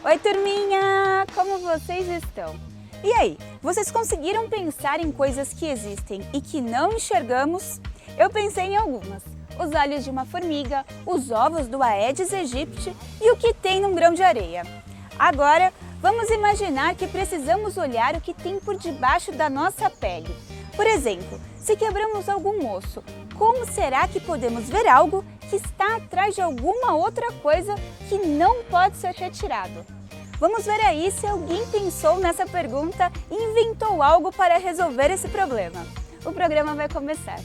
Oi, turminha! Como vocês estão? E aí, vocês conseguiram pensar em coisas que existem e que não enxergamos? Eu pensei em algumas. Os olhos de uma formiga, os ovos do Aedes aegypti e o que tem num grão de areia. Agora, vamos imaginar que precisamos olhar o que tem por debaixo da nossa pele. Por exemplo, se quebramos algum osso, como será que podemos ver algo que está atrás de alguma outra coisa que não pode ser retirado? Vamos ver aí se alguém pensou nessa pergunta e inventou algo para resolver esse problema. O programa vai começar.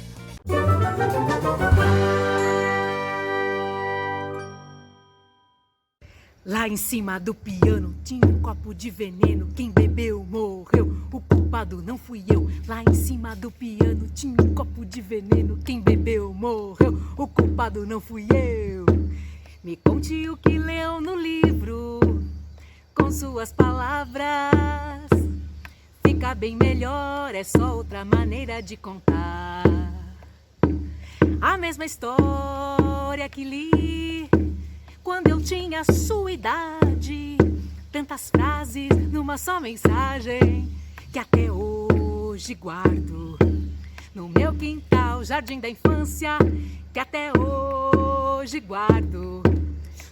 Lá em cima do piano tinha um copo de veneno. Quem bebeu morreu, o culpado não fui eu. Lá em cima do piano tinha um copo de veneno. Quem bebeu morreu, o culpado não fui eu. Me conte o que leu no livro, com suas palavras. Fica bem melhor, é só outra maneira de contar. A mesma história que li quando eu tinha sua idade. Tantas frases numa só mensagem que até hoje guardo no meu quintal, jardim da infância, que até hoje guardo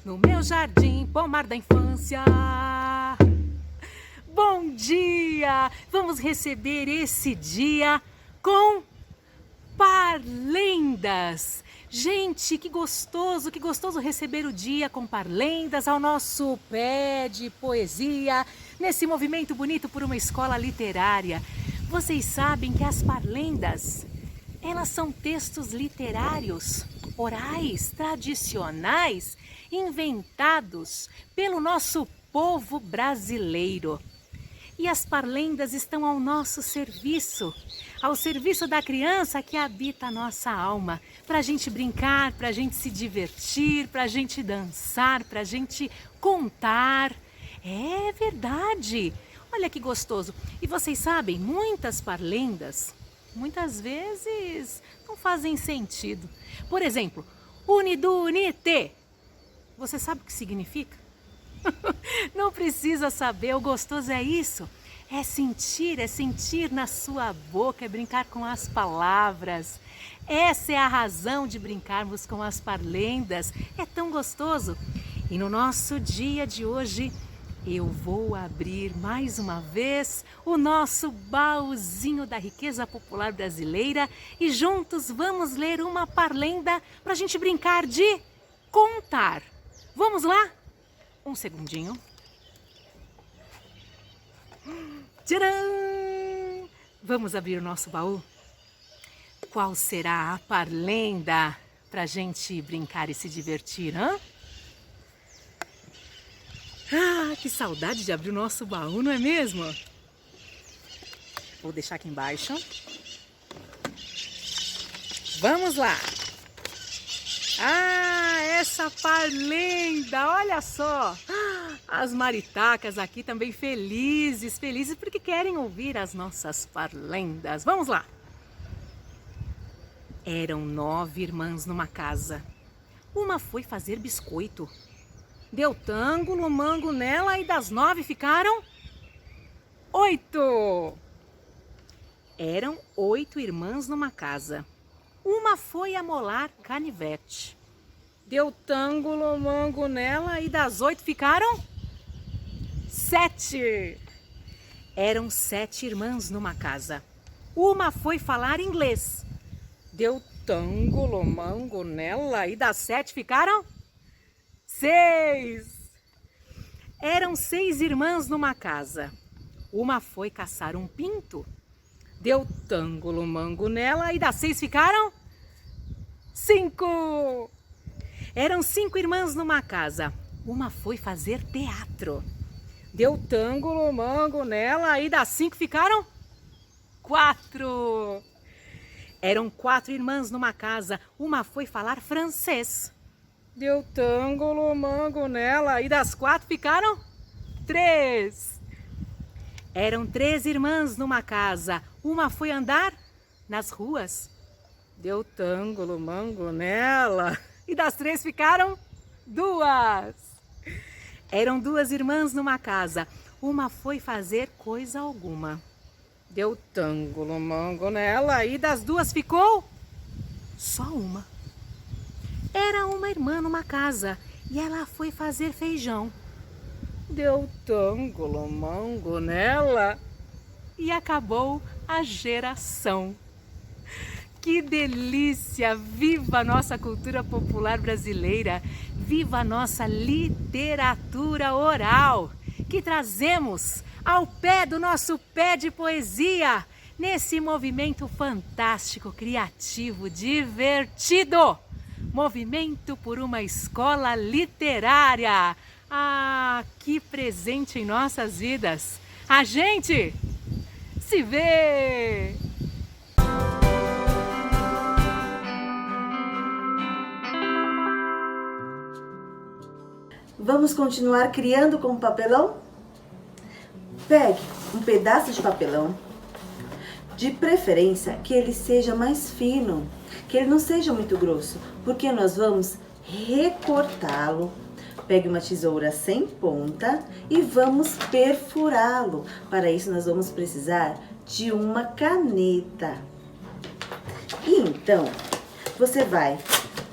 no meu jardim, pomar da infância. Bom dia! Vamos receber esse dia com parlendas. Gente, que gostoso receber o dia com parlendas ao nosso pé de poesia, nesse movimento bonito por uma escola literária. Vocês sabem que as parlendas, elas são textos literários, orais, tradicionais, inventados pelo nosso povo brasileiro. E as parlendas estão ao nosso serviço, ao serviço da criança que habita a nossa alma, para a gente brincar, para a gente se divertir, para a gente dançar, para a gente contar. É verdade! Olha que gostoso! E vocês sabem, muitas parlendas, muitas vezes não fazem sentido. Por exemplo, unido, unite. Você sabe o que significa? Não precisa saber, o gostoso é isso. É sentir na sua boca, é brincar com as palavras. Essa é a razão de brincarmos com as parlendas. É tão gostoso. E no nosso dia de hoje, eu vou abrir mais uma vez o nosso baúzinho da riqueza popular brasileira e juntos vamos ler uma parlenda para a gente brincar de contar. Vamos lá? Um segundinho. Tcharam! Vamos abrir o nosso baú? Qual será a parlenda pra gente brincar e se divertir, hã? Ah, que saudade de abrir o nosso baú, não é mesmo? Vou deixar aqui embaixo. Vamos lá! Ah, essa parlenda, olha só! As maritacas aqui também felizes porque querem ouvir as nossas parlendas. Vamos lá! Eram 9 irmãs numa casa. Uma foi fazer biscoito. Deu tango no mango nela e das 9 ficaram 8. Eram 8 irmãs numa casa. Uma foi amolar canivete. Deu tango no mango nela e das 8 ficaram 7. Eram 7 irmãs numa casa. Uma foi falar inglês. Deu tango no mango nela e das 7 ficaram 6. Eram 6 irmãs numa casa. Uma foi caçar um pinto. Deu tango no mango nela e das 6 ficaram 5. Eram 5 irmãs numa casa. Uma foi fazer teatro. Deu tango no mango nela e das 5 ficaram 4. Eram 4 irmãs numa casa. Uma foi falar francês. Deu tango no mango nela e das 4 ficaram 3. Eram 3 irmãs numa casa. Uma foi andar nas ruas. Deu tango no mango nela e das 3 ficaram 2. Eram duas irmãs numa casa. Uma foi fazer coisa alguma. Deu tango, mango nela e das duas ficou só uma. Era uma irmã numa casa e ela foi fazer feijão. Deu tango, mango nela e acabou a geração. Que delícia! Viva a nossa cultura popular brasileira! Viva a nossa literatura oral, que trazemos ao pé do nosso pé de poesia, nesse movimento fantástico, criativo, divertido. Movimento por uma escola literária. Ah, que presente em nossas vidas! A gente se vê! Vamos continuar criando com papelão? Pegue um pedaço de papelão, de preferência que ele seja mais fino, que ele não seja muito grosso, porque nós vamos recortá-lo. Pegue uma tesoura sem ponta e vamos perfurá-lo. Para isso nós vamos precisar de uma caneta. E então, você vai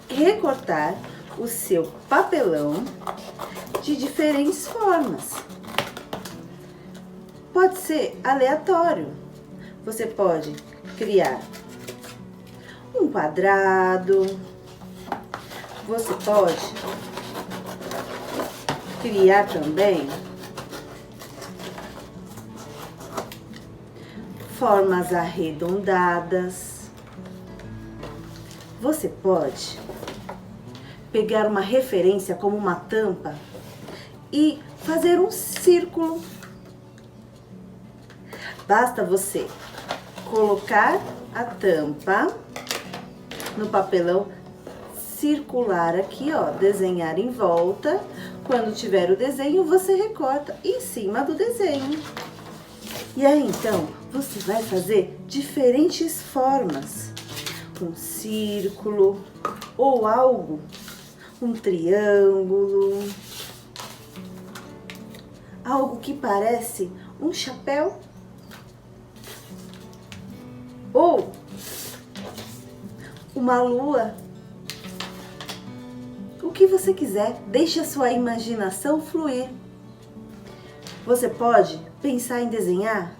recortar o seu papelão de diferentes formas. Pode ser aleatório. Você pode criar um quadrado. Você pode criar também formas arredondadas. Você pode pegar uma referência como uma tampa e fazer um círculo. Basta você colocar a tampa no papelão, circular aqui, ó, desenhar em volta. Quando tiver o desenho, você recorta em cima do desenho. E aí, então, você vai fazer diferentes formas. Um círculo ou algo, um triângulo, algo que parece um chapéu ou uma lua. O que você quiser, deixe a sua imaginação fluir. Você pode pensar em desenhar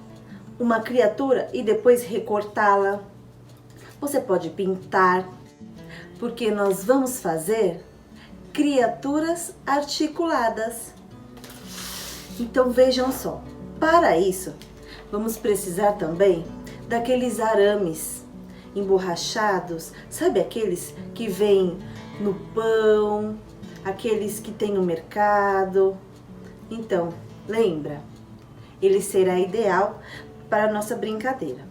uma criatura e depois recortá-la. Você pode pintar, porque nós vamos fazer criaturas articuladas. Então vejam só, para isso vamos precisar também daqueles arames emborrachados, sabe aqueles que vêm no pão, aqueles que tem no mercado. Então, lembra, ele será ideal para a nossa brincadeira.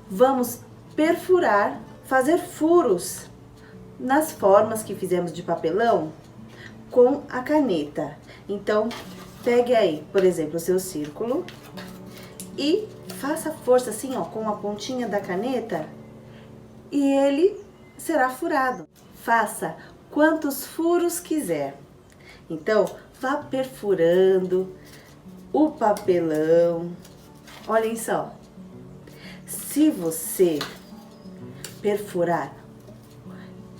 Vamos perfurar, fazer furos nas formas que fizemos de papelão com a caneta. Então, pegue aí, por exemplo, o seu círculo e faça força assim, ó, com a pontinha da caneta e ele será furado. Faça quantos furos quiser. Então, vá perfurando o papelão. Olhem só. Se você perfurar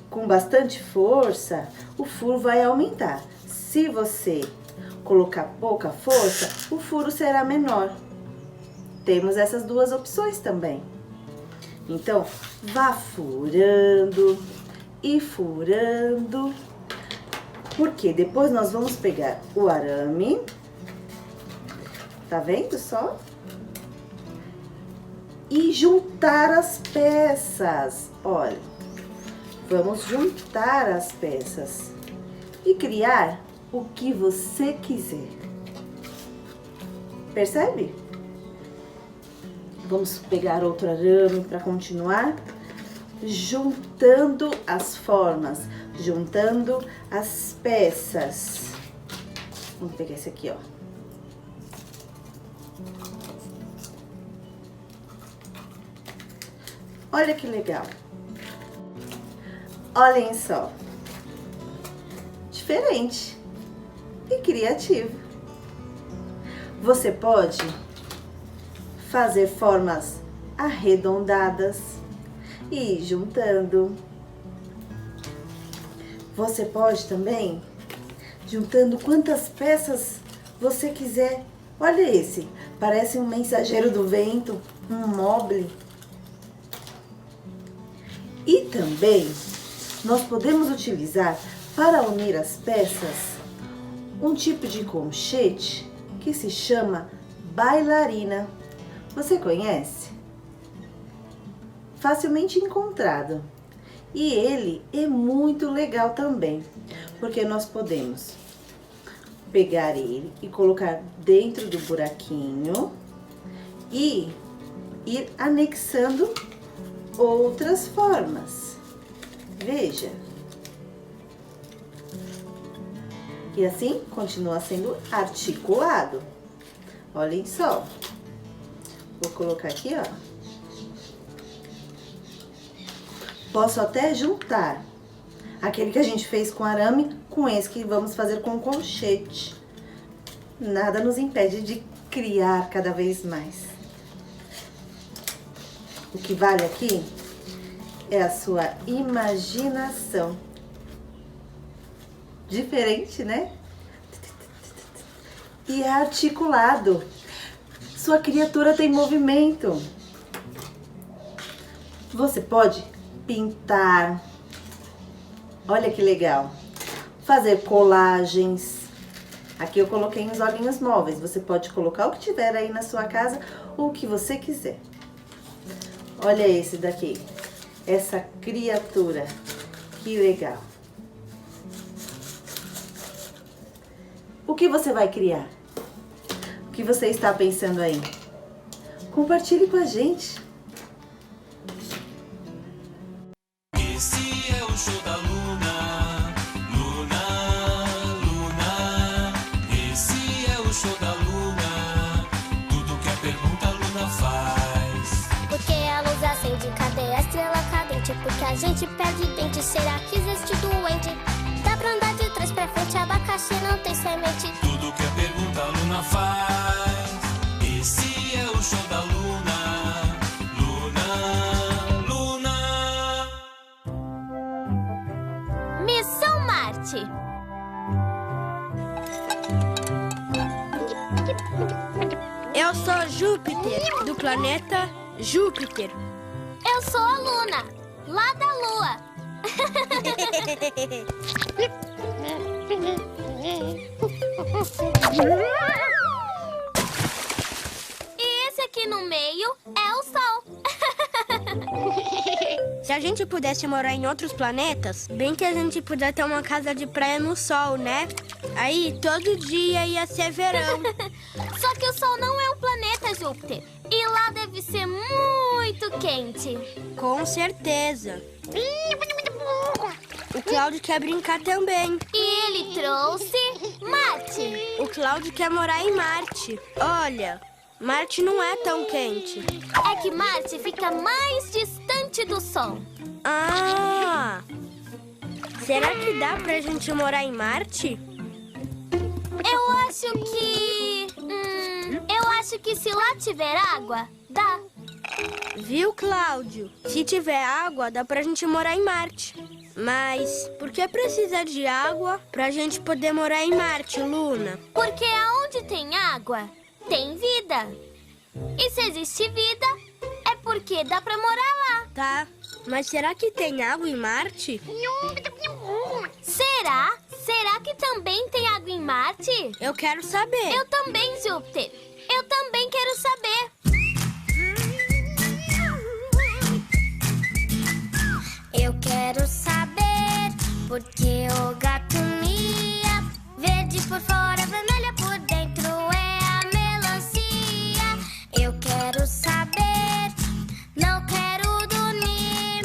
com bastante força, o furo vai aumentar. Se você colocar pouca força, o furo será menor. Temos essas duas opções também. Então, vá furando e furando, porque depois nós vamos pegar o arame, tá vendo só? E juntar as peças, olha, vamos juntar as peças e criar o que você quiser. Percebe? Vamos pegar outro arame para continuar juntando as formas, juntando as peças. Vamos pegar esse aqui, ó. Olha que legal. Olhem só. Diferente. e criativo. Você pode fazer formas arredondadas e ir juntando. Você pode também juntando quantas peças você quiser. Olha esse, parece um mensageiro do vento, um mobile. E também nós podemos utilizar para unir as peças um tipo de colchete que se chama bailarina. Você conhece? Facilmente encontrado. E ele é muito legal também, porque nós podemos pegar ele e colocar dentro do buraquinho e ir anexando outras formas. Veja. E assim continua sendo articulado. Olhem só. Vou colocar aqui, ó. Posso até juntar aquele que a gente fez com arame com esse que vamos fazer com colchete. Nada nos impede de criar cada vez mais. O que vale aqui é a sua imaginação. Diferente, né? E é articulado. Sua criatura tem movimento. Você pode pintar. Olha que legal. Fazer colagens. Aqui eu coloquei uns olhinhos móveis. Você pode colocar o que tiver aí na sua casa ou o que você quiser. Olha esse daqui. Essa criatura. Que legal. O que você vai criar? O que você está pensando aí? Compartilhe com a gente. Esse é o show da Luna, Luna, Luna. Esse é o show da Luna, tudo que a pergunta a Luna faz. Porque a luz acende, cadê a estrela cadente? Porque a gente perde dente, será que existe doente? Dá pra andar de trás pra frente, abacaxi não tem semente. Tudo que a pergunta a Luna faz. Esse é o show da Luna, Luna, Luna. Missão Marte. Eu sou Júpiter, do planeta Júpiter. Eu sou a Luna, lá da Lua. E esse aqui no meio é o Sol. Se a gente pudesse morar em outros planetas, bem que a gente podia ter uma casa de praia no Sol, né? Aí todo dia ia ser verão. Só que o Sol não é um planeta, Júpiter. E lá deve ser muito quente. Com certeza. O Cláudio quer brincar também. E ele trouxe Marte. O Cláudio quer morar em Marte. Olha, Marte não é tão quente. É que Marte fica mais distante do Sol. Ah! Será que dá pra gente morar em Marte? Eu acho que... eu acho que se lá tiver água, dá. Viu, Cláudio? Se tiver água, dá pra gente morar em Marte. Mas por que precisa de água pra gente poder morar em Marte, Luna? Porque aonde tem água, tem vida. E se existe vida, é porque dá pra morar lá. Tá, mas será que tem água em Marte? Será? Será que também tem água em Marte? Eu quero saber. Eu também, Júpiter. Eu também quero saber. Eu quero saber porque o gato mia. Verde por fora, vermelha por dentro é a melancia. Eu quero saber, não quero dormir.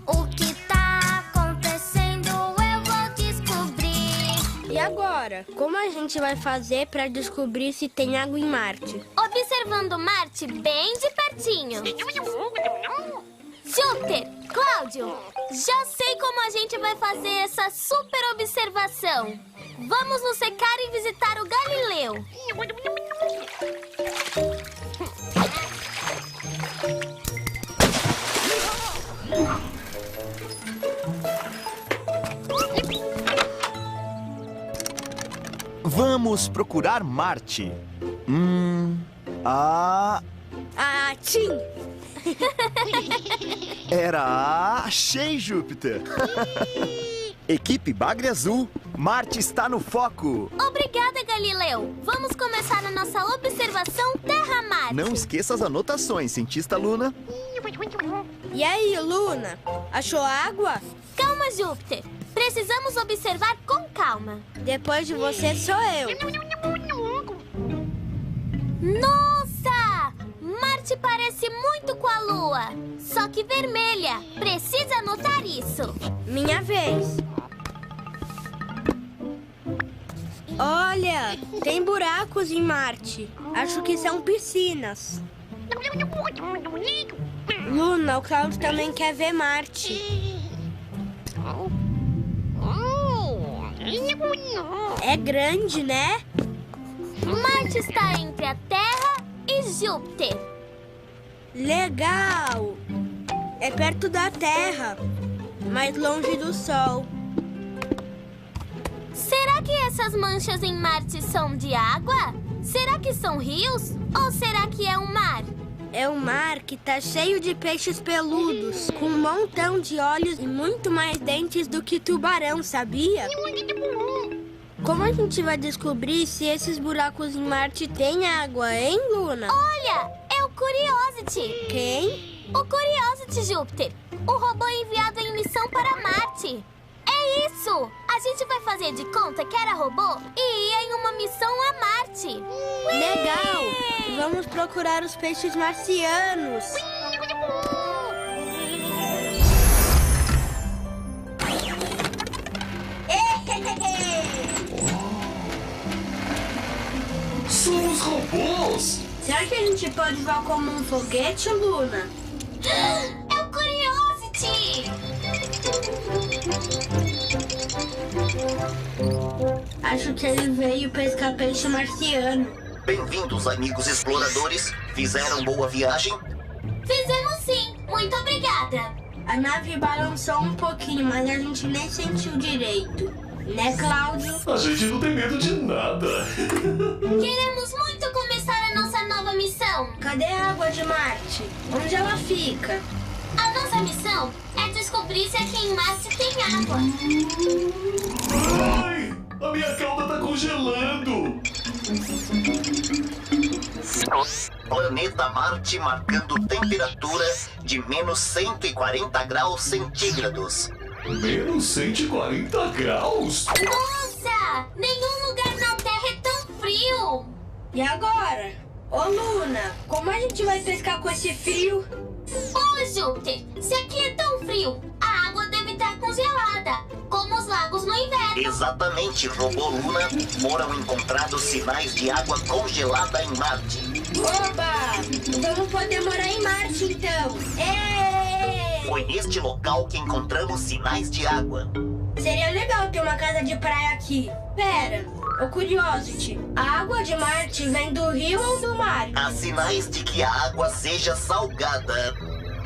O que tá acontecendo eu vou descobrir. E agora? Como a gente vai fazer pra descobrir se tem água em Marte? Observando Marte bem de pertinho. Júpiter, Cláudio, já sei como a gente vai fazer essa super observação. Vamos nos secar e visitar o Galileu. Vamos procurar Marte. Tim! Achei, Júpiter. Equipe Bagre Azul, Marte está no foco. Obrigada, Galileu. Vamos começar a nossa observação Terra-Marte. Não esqueça as anotações, cientista Luna. E aí, Luna? Achou água? Calma, Júpiter. Precisamos observar com calma. Depois de você, sou eu. Nossa! Marte parece muito com a Lua, só que vermelha. Precisa anotar isso. Minha vez. Olha, tem buracos em Marte. Acho que são piscinas. Luna, o Cláudio também quer ver Marte. É grande, né? Marte está entre a Terra e Júpiter. Legal! É perto da Terra, mas longe do Sol. Será que essas manchas em Marte são de água? Será que são rios? Ou será que é um mar? É um mar que tá cheio de peixes peludos, com um montão de olhos e muito mais dentes do que tubarão, sabia? Como a gente vai descobrir se esses buracos em Marte têm água, hein, Luna? Olha, é o Curiosity. Quem? O Curiosity, Júpiter. O robô enviado em missão para Marte. É isso! A gente vai fazer de conta que era robô e ia em uma missão a Marte. Legal! Vamos procurar os peixes marcianos. Somos robôs! Será que a gente pode voar como um foguete, Luna? É o Curiosity! Acho que ele veio pescar peixe marciano. Bem-vindos, amigos exploradores. Fizeram boa viagem? Fizemos sim! Muito obrigada! A nave balançou um pouquinho, mas a gente nem sentiu direito. Né, Cláudio? A gente não tem medo de nada. Queremos muito começar a nossa nova missão. Cadê a água de Marte? Onde ela fica? A nossa missão é descobrir se aqui em Marte tem água. Ai, a minha cauda tá congelando. Planeta Marte marcando temperatura de menos 140 graus centígrados. Menos 140 graus? Nossa! Nenhum lugar na Terra é tão frio! E agora? Ô, Luna, como a gente vai pescar com esse frio? Ô, Júpiter, se aqui é tão frio, a água deve estar congelada, como os lagos no inverno. Exatamente, robô Luna. Foram encontrados sinais de água congelada em Marte. Oba! Vamos poder morar em Marte, então. Foi neste local que encontramos sinais de água. Seria legal ter uma casa de praia aqui. Pera, ô Curiosity, a água de Marte vem do rio ou do mar? Há sinais de que a água seja salgada.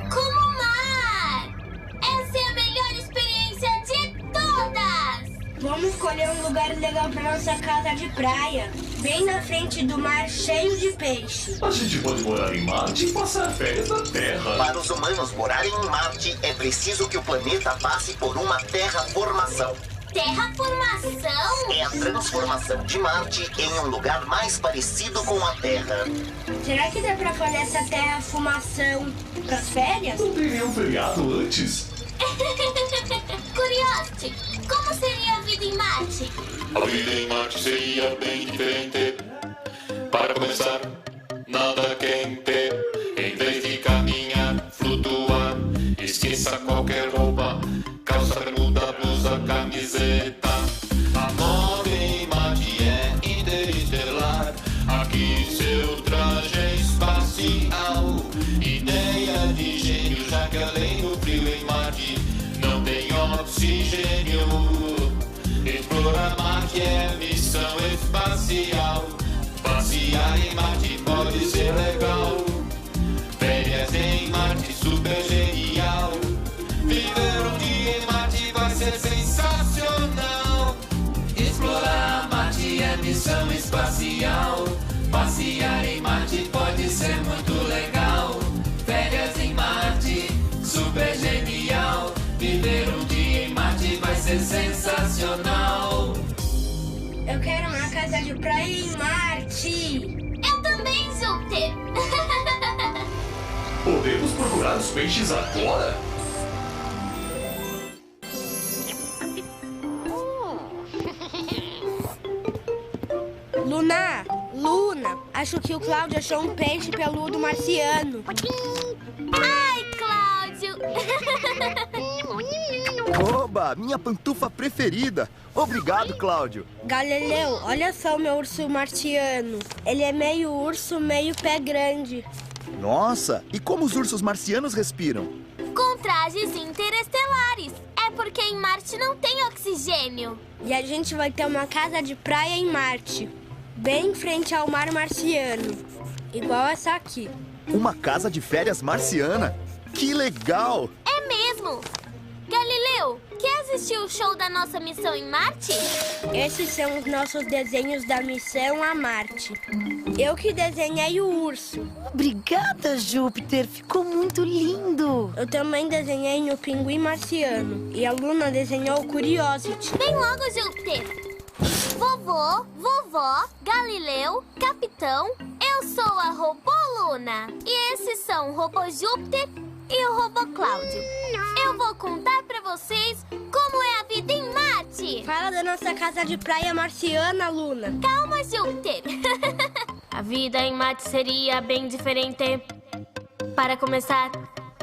Como o mar! Essa é a melhor experiência de todas! Vamos escolher um lugar legal para nossa casa de praia. Bem na frente do mar, cheio de peixe. A gente pode morar em Marte e passar férias na Terra. Para os humanos morarem em Marte, é preciso que o planeta passe por uma terraformação. Terraformação? É a transformação de Marte em um lugar mais parecido com a Terra. Será que dá pra fazer essa terraformação pras férias? Não tem nenhum feriado antes. Curiosity, como seria a vida em Marte? A vida em Marte seria bem diferente. Para começar, nada quente. Em vez de caminhar, flutuar, esqueça qualquer roupa. Calça, bermuda, blusa, camiseta. A moda em Marte é interestelar. Aqui seu traje é espacial. Ideia de gênio, já que além do frio em Marte oxigênio. Explorar Marte é missão espacial. Passear em Marte pode ser legal. Férias em Marte, super genial. Viver um dia em Marte vai ser sensacional. Explorar Marte é missão espacial. Passear em Marte pode ser muito legal. Férias em Marte, super genial. Viver um dia em Marte vai ser sensacional. Eu quero uma casa de praia em Marte. Eu também, Júpiter. Podemos procurar os peixes agora? Luna, acho que o Cláudio achou um peixe peludo marciano. Ai, Cláudio. Oba, minha pantufa preferida. Obrigado, Cláudio. Galileu, olha só o meu urso marciano. Ele é meio urso, meio pé grande. Nossa, e como os ursos marcianos respiram? Com trajes interestelares. É porque em Marte não tem oxigênio. E a gente vai ter uma casa de praia em Marte, bem em frente ao mar marciano, igual essa aqui. Uma casa de férias marciana? Que legal! É mesmo. Galileu, quer assistir o show da nossa missão em Marte? Esses são os nossos desenhos da missão a Marte. Eu que desenhei o urso. Obrigada, Júpiter. Ficou muito lindo. Eu também desenhei o pinguim marciano. E a Luna desenhou o Curiosity. Vem logo, Júpiter. Vovô, vovó, Galileu, capitão, eu sou a robô Luna. E esses são o robô Júpiter e o robô Cláudio. Eu vou contar pra vocês como é a vida em Marte. Fala da nossa casa de praia marciana, Luna. Calma, Júpiter. A vida em Marte seria bem diferente. Para começar,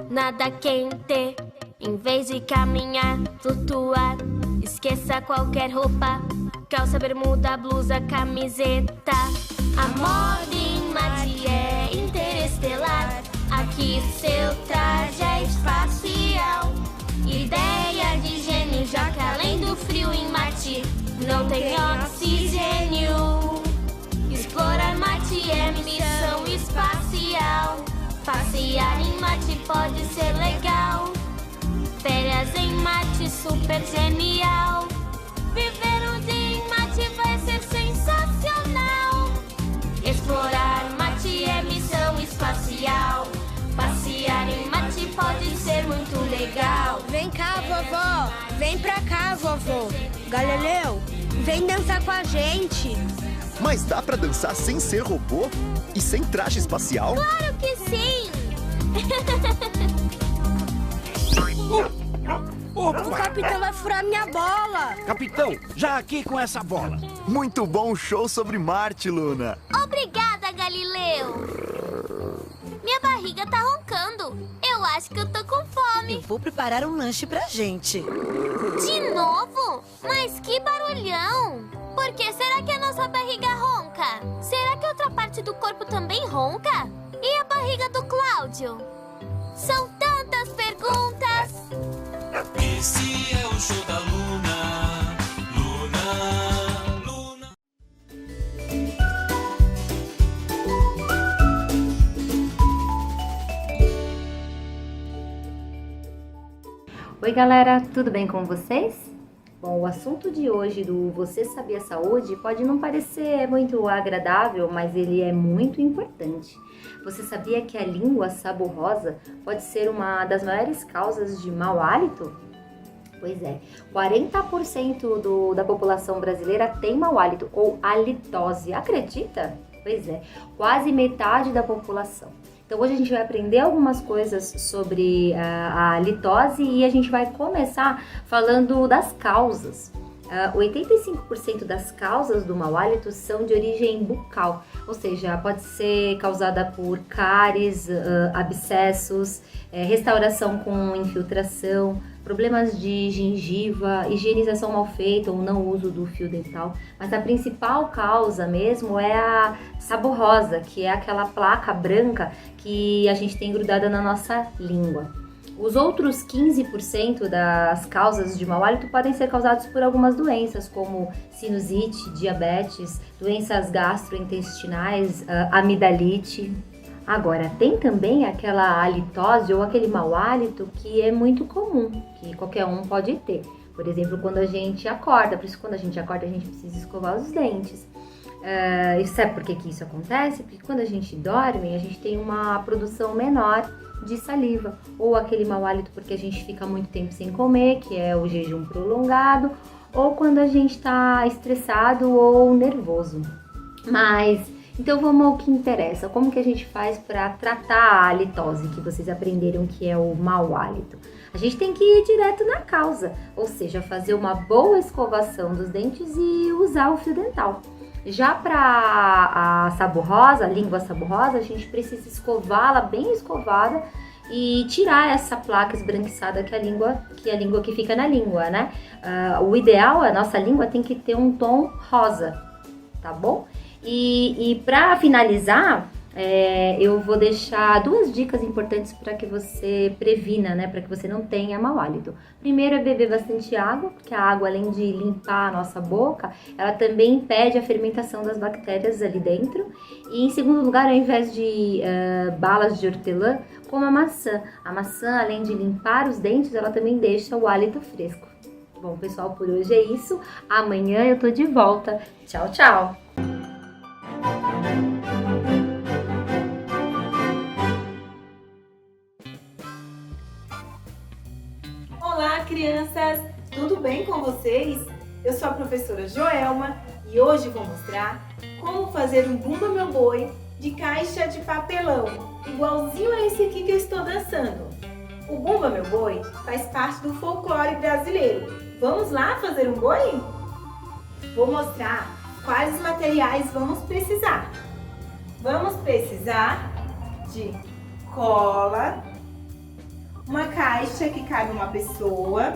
nada quente. Em vez de caminhar, flutuar. Esqueça qualquer roupa. Calça, bermuda, blusa, camiseta. A moda em Marte é interestelar. Aqui seu traje é espacial. Ideia de gênio, já que além do frio em Marte não tem oxigênio. Explorar Marte é missão espacial. Passear em Marte pode ser legal. Férias em Marte, super genial. Viver um dia em Marte vai ser sensacional. Explorar Marte é missão espacial. Passear em Marte pode ser muito legal. Vem cá, vovó. Vem pra cá, vovô. Galileu, vem dançar com a gente. Mas dá pra dançar sem ser robô? E sem traje espacial? Claro que sim! O capitão vai furar minha bola. Capitão, já aqui com essa bola. Muito bom show sobre Marte, Luna. Obrigada, Galileu. Minha barriga tá roncando. Eu acho que eu tô com fome. Eu vou preparar um lanche pra gente. De novo? Mas que barulhão! Por que será que a nossa barriga ronca? Será que outra parte do corpo também ronca? E a barriga do Cláudio? São tantas perguntas! Esse é o show da Luna. Luna, Luna. Oi galera, tudo bem com vocês? Bom, o assunto de hoje do Você Sabia Saúde pode não parecer muito agradável, mas ele é muito importante. Você sabia que a língua saborrosa pode ser uma das maiores causas de mau hálito? Pois é, 40% da população brasileira tem mau hálito ou halitose, acredita? Pois é, quase metade da população. Então hoje a gente vai aprender algumas coisas sobre a halitose e a gente vai começar falando das causas. 85% das causas do mau hálito são de origem bucal, ou seja, pode ser causada por cáries, abscessos, restauração com infiltração, problemas de gengiva, higienização mal feita ou não uso do fio dental. Mas a principal causa mesmo é a saborrosa, que é aquela placa branca que a gente tem grudada na nossa língua. Os outros 15% das causas de mau hálito podem ser causados por algumas doenças, como sinusite, diabetes, doenças gastrointestinais, amidalite. Agora, tem também aquela halitose ou aquele mau hálito que é muito comum, que qualquer um pode ter. Por exemplo, quando a gente acorda, por isso quando a gente acorda a gente precisa escovar os dentes. E sabe por que isso acontece? Porque quando a gente dorme, a gente tem uma produção menor de saliva, ou aquele mau hálito porque a gente fica muito tempo sem comer, que é o jejum prolongado, ou quando a gente está estressado ou nervoso. Mas, então vamos ao que interessa. Como que a gente faz para tratar a halitose, que vocês aprenderam que é o mau hálito? A gente tem que ir direto na causa, ou seja, fazer uma boa escovação dos dentes e usar o fio dental. Já para a saborrosa, a língua saborrosa, a gente precisa escová-la bem escovada e tirar essa placa esbranquiçada que é a língua que fica na língua, né? O ideal, a nossa língua tem que ter um tom rosa, tá bom? E para finalizar, eu vou deixar 2 dicas importantes para que você previna, né? Para que você não tenha mau hálito. Primeiro é beber bastante água, porque a água, além de limpar a nossa boca, ela também impede a fermentação das bactérias ali dentro. E em segundo lugar, ao invés de balas de hortelã, coma a maçã. A maçã, além de limpar os dentes, ela também deixa o hálito fresco. Bom, pessoal, por hoje é isso. Amanhã eu tô de volta. Tchau, tchau! Olá, crianças! Tudo bem com vocês? Eu sou a professora Joelma e hoje vou mostrar como fazer um Bumba Meu Boi de caixa de papelão, igualzinho a esse aqui que eu estou dançando. O Bumba Meu Boi faz parte do folclore brasileiro. Vamos lá fazer um boi? Vou mostrar quais materiais vamos precisar. Vamos precisar de cola, uma caixa que cabe uma pessoa,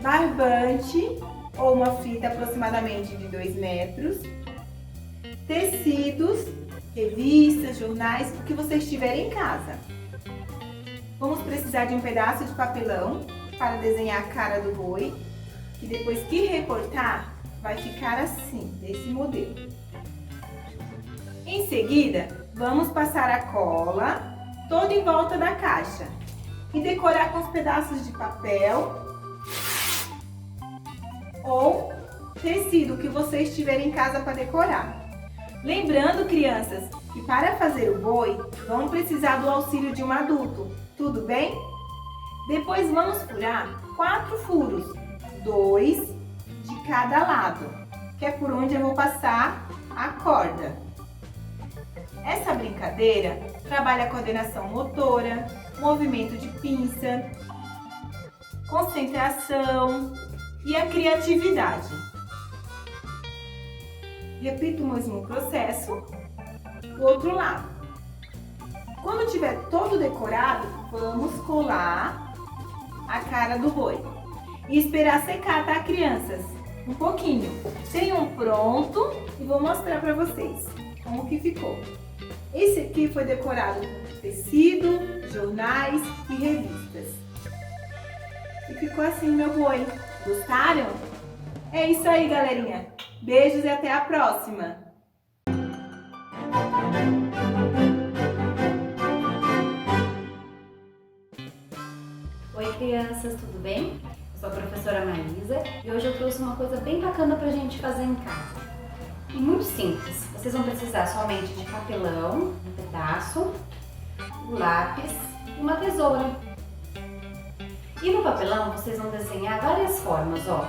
barbante ou uma fita aproximadamente de 2 metros, tecidos, revistas, jornais, o que você estiver em casa. Vamos precisar de um pedaço de papelão para desenhar a cara do boi, que depois que recortar vai ficar assim, desse modelo. Em seguida, vamos passar a cola toda em volta da caixa e decorar com os pedaços de papel ou tecido que você estiver em casa para decorar. Lembrando, crianças, que para fazer o boi, vamos precisar do auxílio de um adulto, tudo bem? Depois vamos furar 4 furos, 2 de cada lado, que é por onde eu vou passar a corda. Essa brincadeira trabalha a coordenação motora, movimento de pinça, concentração e a criatividade. Repita o mesmo processo do outro lado. Quando tiver todo decorado, vamos colar a cara do boi e esperar secar, tá, crianças? Um pouquinho. Tenho um pronto e vou mostrar para vocês como que ficou. Esse aqui foi decorado com tecido, jornais e revistas. E ficou assim meu boi. Gostaram? É isso aí, galerinha. Beijos e até a próxima! Oi, crianças, tudo bem? Eu sou a professora Marisa e hoje eu trouxe uma coisa bem bacana pra gente fazer em casa. E muito simples. Vocês vão precisar somente de papelão, um pedaço, um lápis e uma tesoura. E no papelão vocês vão desenhar várias formas, ó.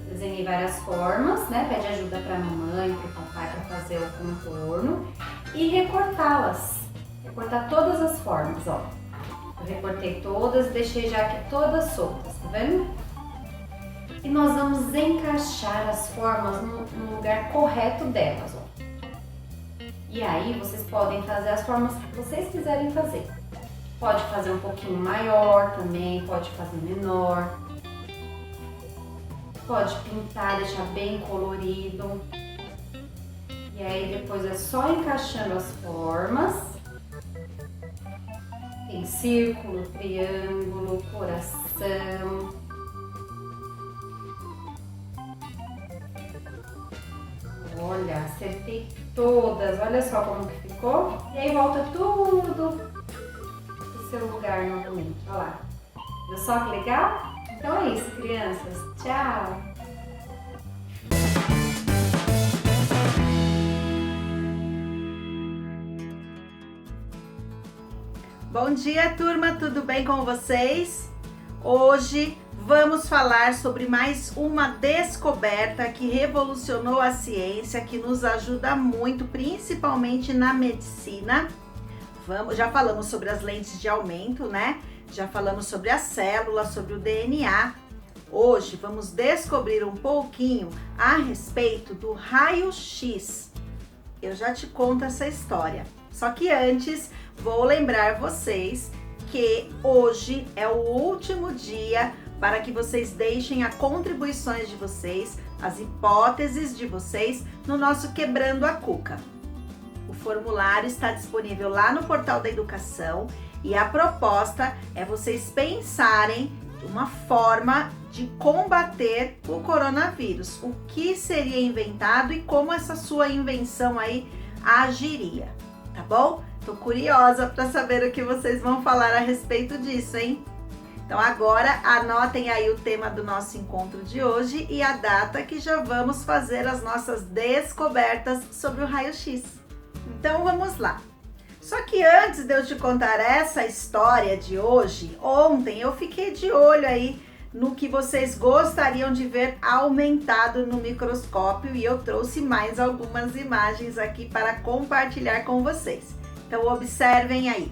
Desenhei várias formas, né? Pede ajuda pra mamãe, pro papai pra fazer o contorno e recortá-las. Recortar todas as formas, ó. Eu recortei todas, deixei já aqui todas soltas, tá vendo? E nós vamos encaixar as formas no lugar correto delas, ó. E aí vocês podem fazer as formas que vocês quiserem fazer. Pode fazer um pouquinho maior também, pode fazer menor. Pode pintar, deixar bem colorido. E aí depois é só encaixando as formas Tem círculo, triângulo, coração. Olha, acertei todas. Olha só como que ficou. E aí volta tudo pro seu lugar novamente. Olha lá. Viu só que legal? Então é isso, crianças. Tchau! Bom dia, turma, tudo bem com vocês? Hoje vamos falar sobre mais uma descoberta que revolucionou a ciência, que nos ajuda muito, principalmente na medicina. Já falamos sobre as lentes de aumento, né? Já falamos sobre as células, sobre o DNA. Hoje vamos descobrir um pouquinho a respeito do raio-x. Eu já te conto essa história. Só que antes, vou lembrar vocês que hoje é o último dia para que vocês deixem as contribuições de vocês, as hipóteses de vocês no nosso Quebrando a Cuca. O formulário está disponível lá no Portal da Educação e a proposta é vocês pensarem uma forma de combater o coronavírus. O que seria inventado e como essa sua invenção aí agiria. Tá bom? Tô curiosa para saber o que vocês vão falar a respeito disso, hein? Então agora anotem aí o tema do nosso encontro de hoje e a data que já vamos fazer as nossas descobertas sobre o raio-x. Então vamos lá. Só que antes de eu te contar essa história de hoje, ontem eu fiquei de olho aí no que vocês gostariam de ver aumentado no microscópio e eu trouxe mais algumas imagens aqui para compartilhar com vocês. Então observem aí.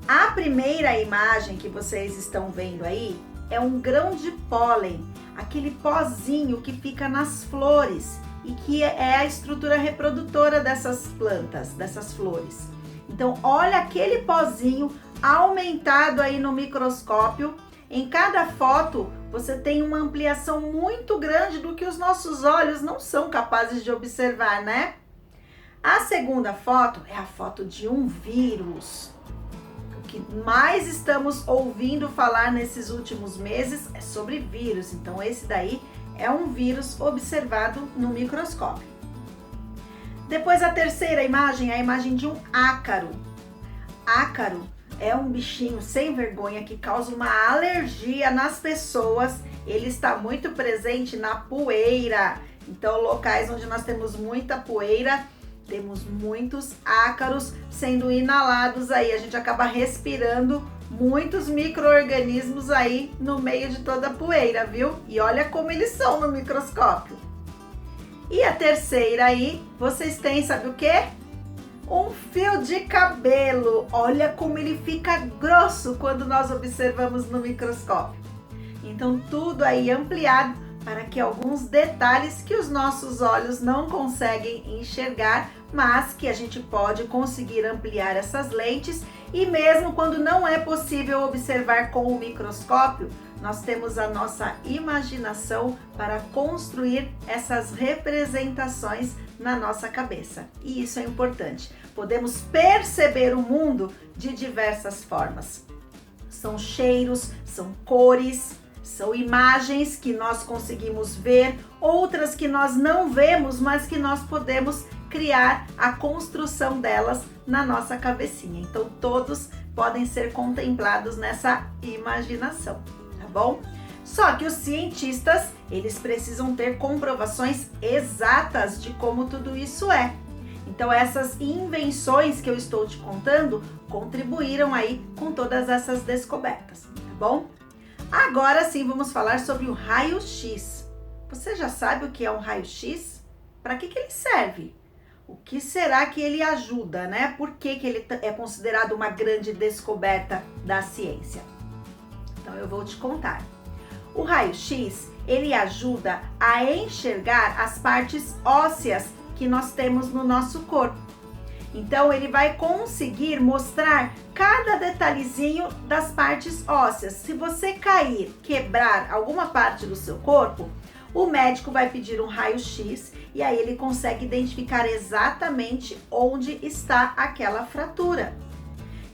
A primeira imagem que vocês estão vendo aí é um grão de pólen, aquele pozinho que fica nas flores e que é a estrutura reprodutora dessas plantas, dessas flores. Então olha aquele pozinho aumentado aí no microscópio. Em cada foto, você tem uma ampliação muito grande do que os nossos olhos não são capazes de observar, né? A segunda foto é a foto de um vírus. O que mais estamos ouvindo falar nesses últimos meses é sobre vírus. Então, esse daí é um vírus observado no microscópio. Depois, a terceira imagem é a imagem de um ácaro. Ácaro é um bichinho sem vergonha que causa uma alergia nas pessoas. Ele está muito presente na poeira. Então, locais onde nós temos muita poeira, temos muitos ácaros sendo inalados aí. A gente acaba respirando muitos micro-organismos aí no meio de toda a poeira, viu? E olha como eles são no microscópio. E a terceira aí, vocês têm, sabe o quê? Um fio de cabelo. Olha como ele fica grosso quando nós observamos no microscópio. Então tudo aí ampliado para que alguns detalhes que os nossos olhos não conseguem enxergar, mas que a gente pode conseguir ampliar essas lentes e mesmo quando não é possível observar com o microscópio, nós temos a nossa imaginação para construir essas representações na nossa cabeça. E isso é importante. Podemos perceber o mundo de diversas formas. São cheiros, são cores, são imagens que nós conseguimos ver, outras que nós não vemos, mas que nós podemos criar a construção delas na nossa cabecinha. Então todos podem ser contemplados nessa imaginação, tá bom? Só que os cientistas, eles precisam ter comprovações exatas de como tudo isso é. Então essas invenções que eu estou te contando contribuíram aí com todas essas descobertas, tá bom? Agora sim vamos falar sobre o raio-x. Você já sabe o que é um raio-x? Para que ele serve? O que será que ele ajuda, né? Por que ele é considerado uma grande descoberta da ciência? Então eu vou te contar. O raio-x, ele ajuda a enxergar as partes ósseas que nós temos no nosso corpo. Então ele vai conseguir mostrar cada detalhezinho das partes ósseas. Se você cair, quebrar alguma parte do seu corpo, o médico vai pedir um raio-x e aí ele consegue identificar exatamente onde está aquela fratura.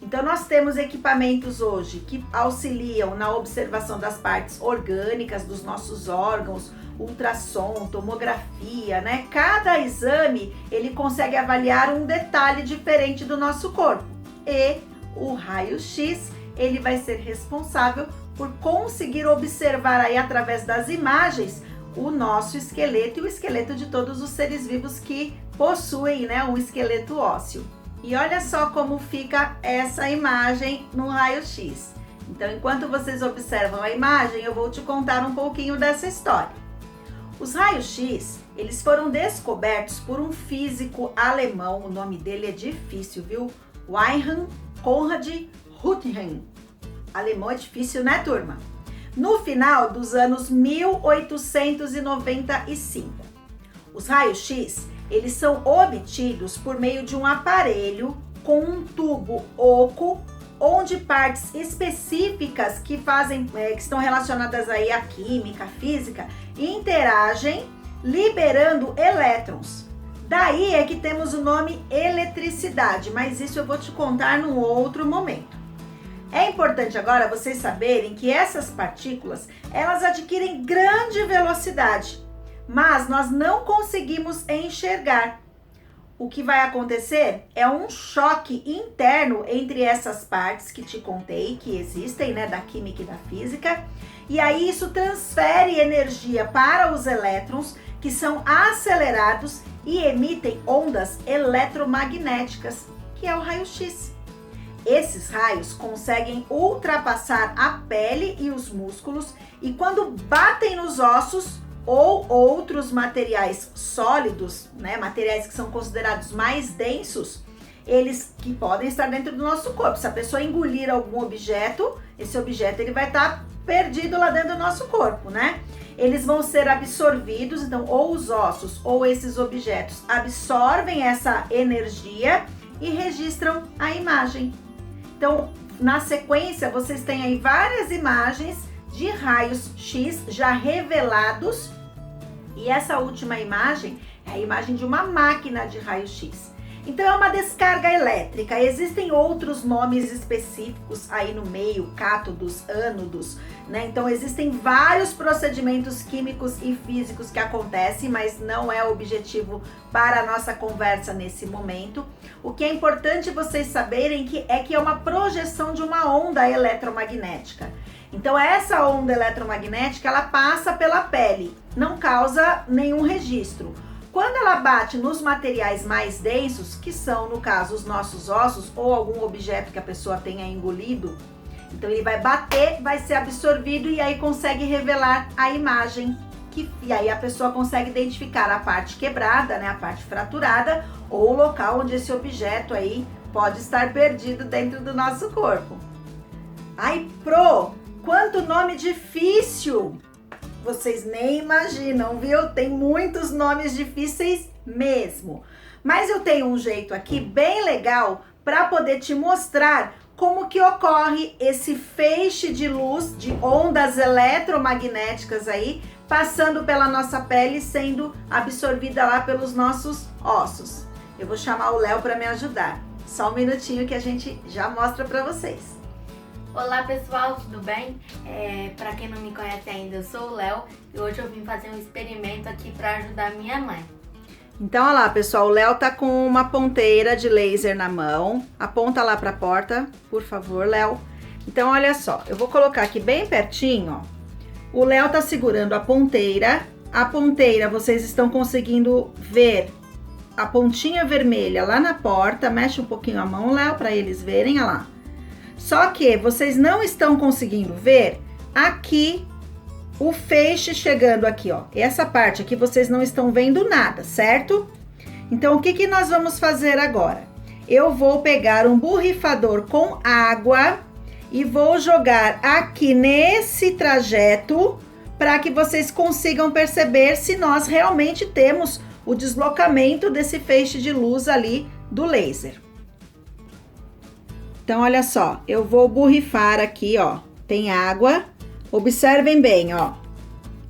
Então Então, nós temos equipamentos hoje que auxiliam na observação das partes orgânicas dos nossos órgãos, ultrassom, tomografia, né? Cada exame, ele consegue avaliar um detalhe diferente do nosso corpo. E o raio-x, ele vai ser responsável por conseguir observar aí através das imagens o nosso esqueleto e o esqueleto de todos os seres vivos que possuem, né, um esqueleto ósseo. E olha só como fica essa imagem no raio-x. Então, enquanto vocês observam a imagem, eu vou te contar um pouquinho dessa história. Os raios-x, eles foram descobertos por um físico alemão, o nome dele é difícil, viu? Wilhelm Conrad Röntgen. Alemão é difícil, né, turma? No final dos anos 1895. Os raios-x, eles são obtidos por meio de um aparelho com um tubo oco, onde partes específicas que estão relacionadas aí à química, à física, interagem, liberando elétrons. Daí é que temos o nome eletricidade, mas isso eu vou te contar num outro momento. É importante agora vocês saberem que essas partículas, elas adquirem grande velocidade, mas nós não conseguimos enxergar. O que vai acontecer é um choque interno entre essas partes que te contei, que existem, né, da química e da física, e aí isso transfere energia para os elétrons, que são acelerados e emitem ondas eletromagnéticas, que é o raio-x. Esses raios conseguem ultrapassar a pele e os músculos e quando batem nos ossos ou outros materiais sólidos, né, materiais que são considerados mais densos, eles que podem estar dentro do nosso corpo. Se a pessoa engolir algum objeto, esse objeto ele vai estar perdido lá dentro do nosso corpo, né? Eles vão ser absorvidos, então ou os ossos ou esses objetos absorvem essa energia e registram a imagem. Então, na sequência, vocês têm aí várias imagens de raios X já revelados. E essa última imagem é a imagem de uma máquina de raio-x. Então, é uma descarga elétrica. Existem outros nomes específicos aí no meio, cátodos, ânodos, né? Então, existem vários procedimentos químicos e físicos que acontecem, mas não é o objetivo para a nossa conversa nesse momento. O que é importante vocês saberem é que é uma projeção de uma onda eletromagnética. Então, essa onda eletromagnética, ela passa pela pele, não causa nenhum registro. Quando ela bate nos materiais mais densos, que são, no caso, os nossos ossos ou algum objeto que a pessoa tenha engolido, então ele vai bater, vai ser absorvido e aí consegue revelar a imagem. E aí a pessoa consegue identificar a parte quebrada, né, a parte fraturada ou o local onde esse objeto aí pode estar perdido dentro do nosso corpo. Ai, quanto nome difícil! Vocês nem imaginam, viu? Tem muitos nomes difíceis mesmo. Mas eu tenho um jeito aqui bem legal para poder te mostrar como que ocorre esse feixe de luz, de ondas eletromagnéticas aí, passando pela nossa pele, sendo absorvida lá pelos nossos ossos. Eu vou chamar o Léo para me ajudar. Só um minutinho que a gente já mostra para vocês. Olá pessoal, tudo bem? Para quem não me conhece ainda, eu sou o Léo e hoje eu vim fazer um experimento aqui para ajudar minha mãe. Então, olha lá, pessoal, o Léo tá com uma ponteira de laser na mão. Aponta lá para a porta, por favor, Léo. Então, olha só, eu vou colocar aqui bem pertinho, ó. O Léo tá segurando a ponteira. A ponteira, vocês estão conseguindo ver a pontinha vermelha lá na porta. Mexe um pouquinho a mão, Léo, para eles verem, olha lá. Só que vocês não estão conseguindo ver aqui o feixe chegando aqui, ó. Essa parte aqui vocês não estão vendo nada, certo? Então, o que nós vamos fazer agora? Eu vou pegar um borrifador com água e vou jogar aqui nesse trajeto para que vocês consigam perceber se nós realmente temos o deslocamento desse feixe de luz ali do laser. Então, olha só, eu vou borrifar aqui, ó, tem água. Observem bem, ó.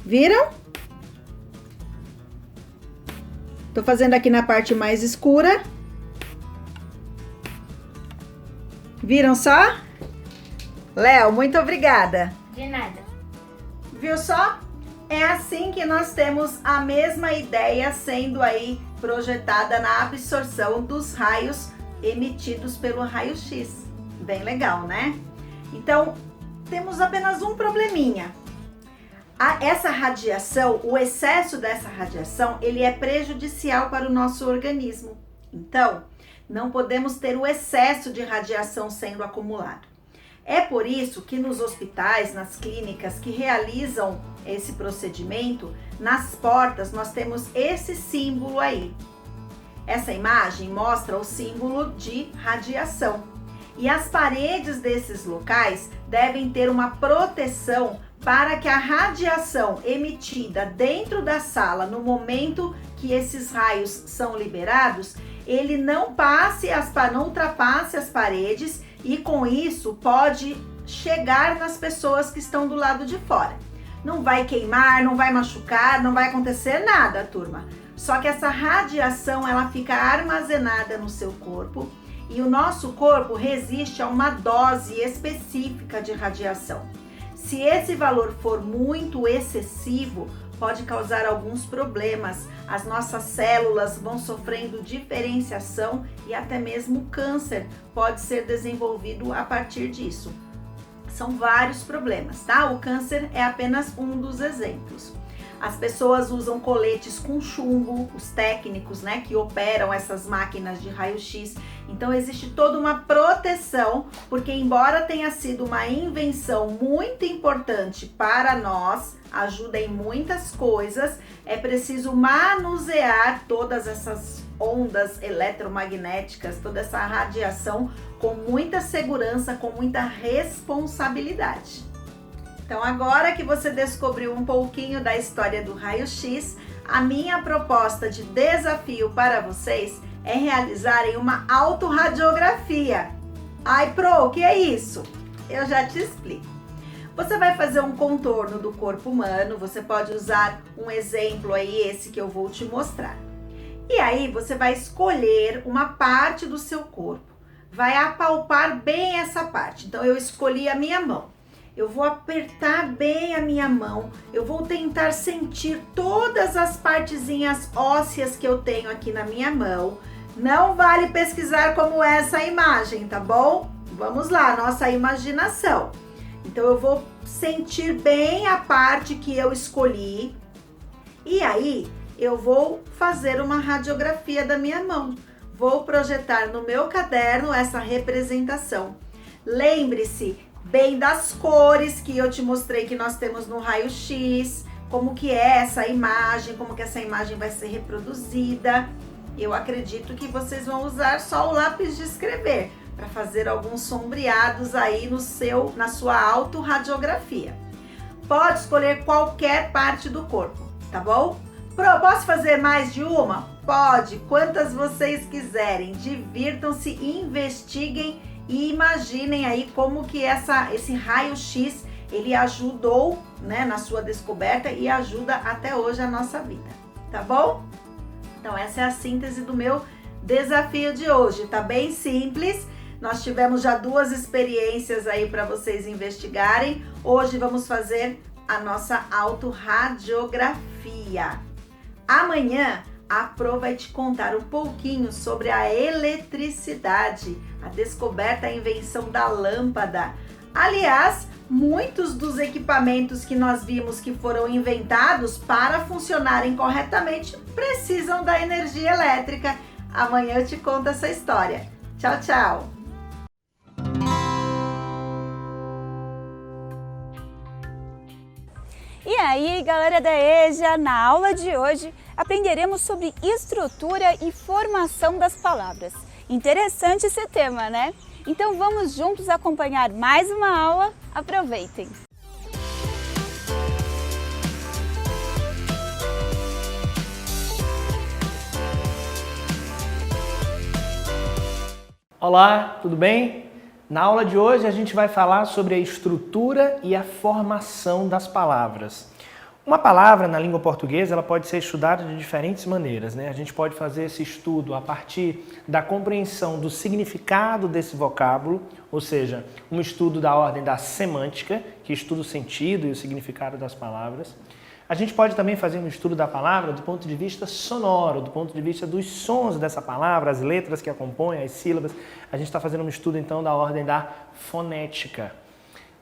Viram? Tô fazendo aqui na parte mais escura. Viram só? Léo, muito obrigada. De nada. Viu só? É assim que nós temos a mesma ideia sendo aí projetada na absorção dos raios emitidos pelo raio-x. Bem legal, né? Então, temos apenas um probleminha. Essa radiação, o excesso dessa radiação, ele é prejudicial para o nosso organismo. Então, não podemos ter o excesso de radiação sendo acumulado. É por isso que nos hospitais, nas clínicas que realizam esse procedimento, nas portas nós temos esse símbolo aí. Essa imagem mostra o símbolo de radiação. E as paredes desses locais devem ter uma proteção para que a radiação emitida dentro da sala, no momento que esses raios são liberados, ele não ultrapasse as paredes e com isso pode chegar nas pessoas que estão do lado de fora. Não vai queimar, não vai machucar, não vai acontecer nada, turma. Só que essa radiação, ela fica armazenada no seu corpo e o nosso corpo resiste a uma dose específica de radiação. Se esse valor for muito excessivo, pode causar alguns problemas. As nossas células vão sofrendo diferenciação e até mesmo câncer pode ser desenvolvido a partir disso. São vários problemas, tá? O câncer é apenas um dos exemplos. As pessoas usam coletes com chumbo, os técnicos, né, que operam essas máquinas de raio-x. Então existe toda uma proteção, porque embora tenha sido uma invenção muito importante para nós, ajuda em muitas coisas, é preciso manusear todas essas ondas eletromagnéticas, toda essa radiação com muita segurança, com muita responsabilidade. Então, agora que você descobriu um pouquinho da história do raio-x, a minha proposta de desafio para vocês é realizarem uma autorradiografia. Ai, Pro, o que é isso? Eu já te explico. Você vai fazer um contorno do corpo humano, você pode usar um exemplo aí, esse que eu vou te mostrar. E aí, você vai escolher uma parte do seu corpo, vai apalpar bem essa parte. Então, eu escolhi a minha mão. Eu vou apertar bem a minha mão, eu vou tentar sentir todas as partezinhas ósseas que eu tenho aqui na minha mão. Não vale pesquisar como é essa imagem, tá bom? Vamos lá, nossa imaginação. Então eu vou sentir bem a parte que eu escolhi e aí eu vou fazer uma radiografia da minha mão. Vou projetar no meu caderno essa representação. Lembre-se bem das cores que eu te mostrei que nós temos no raio-x, como que é essa imagem, como que essa imagem vai ser reproduzida. Eu acredito que vocês vão usar só o lápis de escrever para fazer alguns sombreados aí na sua autorradiografia. Pode escolher qualquer parte do corpo, tá bom? Pro, posso fazer mais de uma? Pode, quantas vocês quiserem. Divirtam-se, investiguem e imaginem aí como que esse raio-x ele ajudou, né, na sua descoberta e ajuda até hoje a nossa vida, tá bom? Então essa é a síntese do meu desafio de hoje, tá bem simples. Nós tivemos já 2 experiências aí para vocês investigarem. Hoje vamos fazer a nossa autorradiografia. Amanhã a Pro vai te contar um pouquinho sobre a eletricidade, a descoberta, a invenção da lâmpada. Aliás, muitos dos equipamentos que nós vimos que foram inventados para funcionarem corretamente precisam da energia elétrica. Amanhã eu te conto essa história. Tchau, tchau! E aí, galera da EJA, na aula de hoje aprenderemos sobre estrutura e formação das palavras. Interessante esse tema, né? Então vamos juntos acompanhar mais uma aula. Aproveitem! Olá, tudo bem? Na aula de hoje a gente vai falar sobre a estrutura e a formação das palavras. Uma palavra na língua portuguesa ela pode ser estudada de diferentes maneiras, né? A gente pode fazer esse estudo a partir da compreensão do significado desse vocábulo, ou seja, um estudo da ordem da semântica, que estuda o sentido e o significado das palavras. A gente pode também fazer um estudo da palavra do ponto de vista sonoro, do ponto de vista dos sons dessa palavra, as letras que a compõem, as sílabas. A gente está fazendo um estudo, então, da ordem da fonética.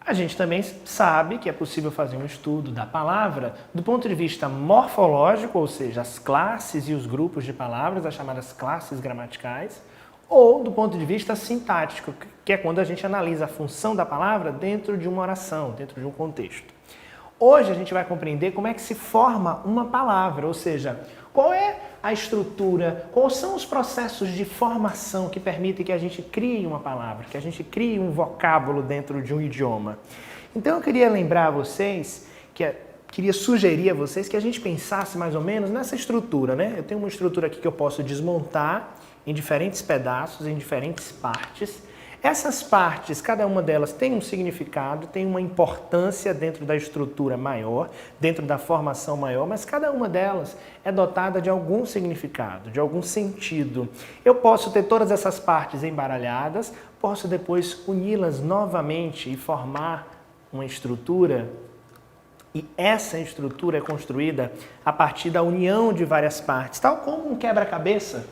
A gente também sabe que é possível fazer um estudo da palavra do ponto de vista morfológico, ou seja, as classes e os grupos de palavras, as chamadas classes gramaticais, ou do ponto de vista sintático, que é quando a gente analisa a função da palavra dentro de uma oração, dentro de um contexto. Hoje a gente vai compreender como é que se forma uma palavra, ou seja, qual é a estrutura, quais são os processos de formação que permitem que a gente crie uma palavra, que a gente crie um vocábulo dentro de um idioma. Então eu queria lembrar a vocês, queria sugerir a vocês que a gente pensasse mais ou menos nessa estrutura, né? Eu tenho uma estrutura aqui que eu posso desmontar em diferentes pedaços, em diferentes partes. Essas partes, cada uma delas tem um significado, tem uma importância dentro da estrutura maior, dentro da formação maior, mas cada uma delas é dotada de algum significado, de algum sentido. Eu posso ter todas essas partes embaralhadas, posso depois uni-las novamente e formar uma estrutura. E essa estrutura é construída a partir da união de várias partes, tal como um quebra-cabeça.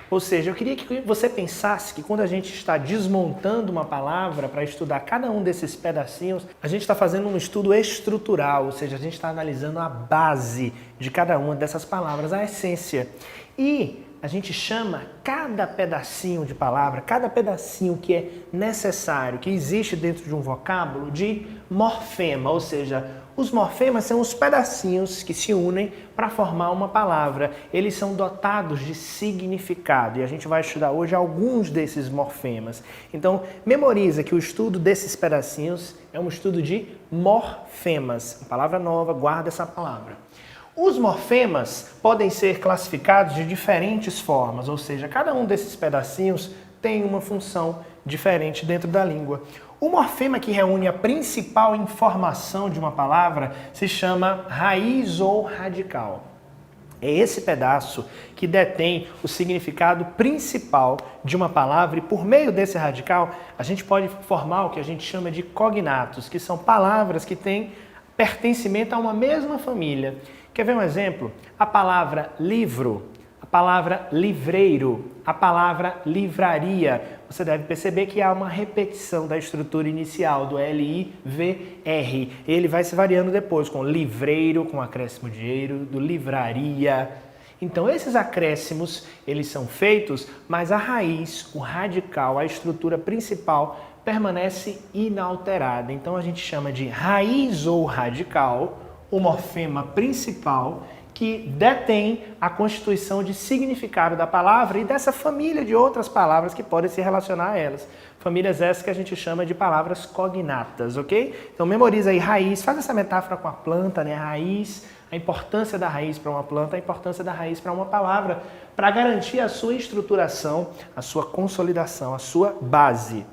Ou seja, eu queria que você pensasse que quando a gente está desmontando uma palavra para estudar cada um desses pedacinhos, a gente está fazendo um estudo estrutural, ou seja, a gente está analisando a base de cada uma dessas palavras, a essência. E a gente chama cada pedacinho de palavra, cada pedacinho que é necessário, que existe dentro de um vocábulo, de morfema, ou seja, os morfemas são os pedacinhos que se unem para formar uma palavra. Eles são dotados de significado e a gente vai estudar hoje alguns desses morfemas. Então, memoriza que o estudo desses pedacinhos é um estudo de morfemas. Uma palavra nova, guarda essa palavra. Os morfemas podem ser classificados de diferentes formas, ou seja, cada um desses pedacinhos tem uma função diferente dentro da língua. O morfema que reúne a principal informação de uma palavra se chama raiz ou radical. É esse pedaço que detém o significado principal de uma palavra e por meio desse radical a gente pode formar o que a gente chama de cognatos, que são palavras que têm pertencimento a uma mesma família. Quer ver um exemplo? A palavra livro, a palavra livreiro, a palavra livraria. Você deve perceber que há uma repetição da estrutura inicial do L-I-V-R. Ele vai se variando depois com livreiro, com acréscimo de eiro, do livraria. Então esses acréscimos, eles são feitos, mas a raiz, o radical, a estrutura principal permanece inalterada. Então a gente chama de raiz ou radical, o morfema principal, que detém a constituição de significado da palavra e dessa família de outras palavras que podem se relacionar a elas. Famílias essas que a gente chama de palavras cognatas, ok? Então memoriza aí raiz, faz essa metáfora com a planta, né? Raiz, a importância da raiz para uma planta, a importância da raiz para uma palavra, para garantir a sua estruturação, a sua consolidação, a sua base.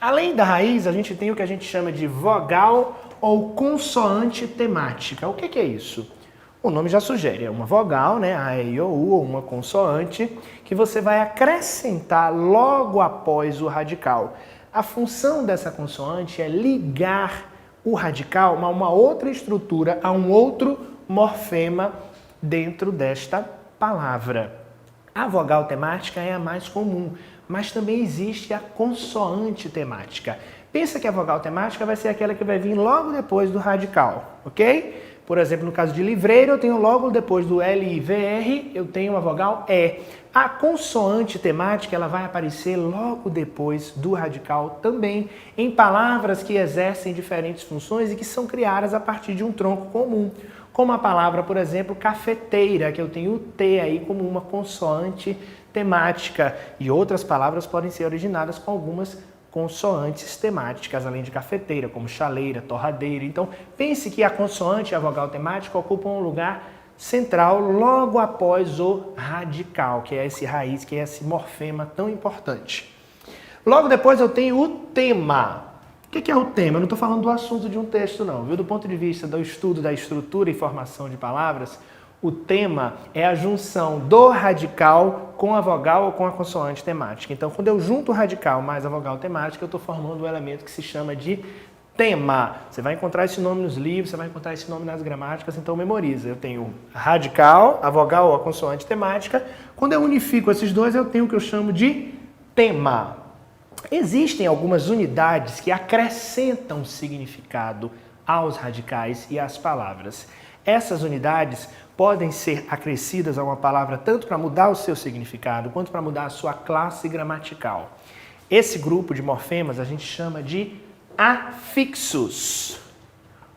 Além da raiz, a gente tem o que a gente chama de vogal ou consoante temática. O que é isso? O nome já sugere, é uma vogal, né, A, E, I, O, U, ou uma consoante, que você vai acrescentar logo após o radical. A função dessa consoante é ligar o radical a uma outra estrutura, a um outro morfema dentro desta palavra. A vogal temática é a mais comum, mas também existe a consoante temática. Pensa que a vogal temática vai ser aquela que vai vir logo depois do radical, ok? Por exemplo, no caso de livreiro, eu tenho logo depois do L-I-V-R, eu tenho a vogal E. A consoante temática, ela vai aparecer logo depois do radical também, em palavras que exercem diferentes funções e que são criadas a partir de um tronco comum. Como a palavra, por exemplo, cafeteira, que eu tenho o T aí como uma consoante temática. E outras palavras podem ser originadas com algumas consoantes temáticas, além de cafeteira, como chaleira, torradeira. Então, pense que a consoante e a vogal temática ocupam um lugar central logo após o radical, que é esse raiz, que é esse morfema tão importante. Logo depois eu tenho o tema. O que é o tema? Eu não estou falando do assunto de um texto, não, viu? Do ponto de vista do estudo da estrutura e formação de palavras, o tema é a junção do radical com a vogal ou com a consoante temática. Então, quando eu junto o radical mais a vogal temática, eu estou formando um elemento que se chama de tema. Você vai encontrar esse nome nos livros, você vai encontrar esse nome nas gramáticas, então memoriza. Eu tenho radical, a vogal ou a consoante temática. Quando eu unifico esses dois, eu tenho o que eu chamo de tema. Existem algumas unidades que acrescentam significado aos radicais e às palavras. Essas unidades podem ser acrescidas a uma palavra tanto para mudar o seu significado, quanto para mudar a sua classe gramatical. Esse grupo de morfemas a gente chama de afixos.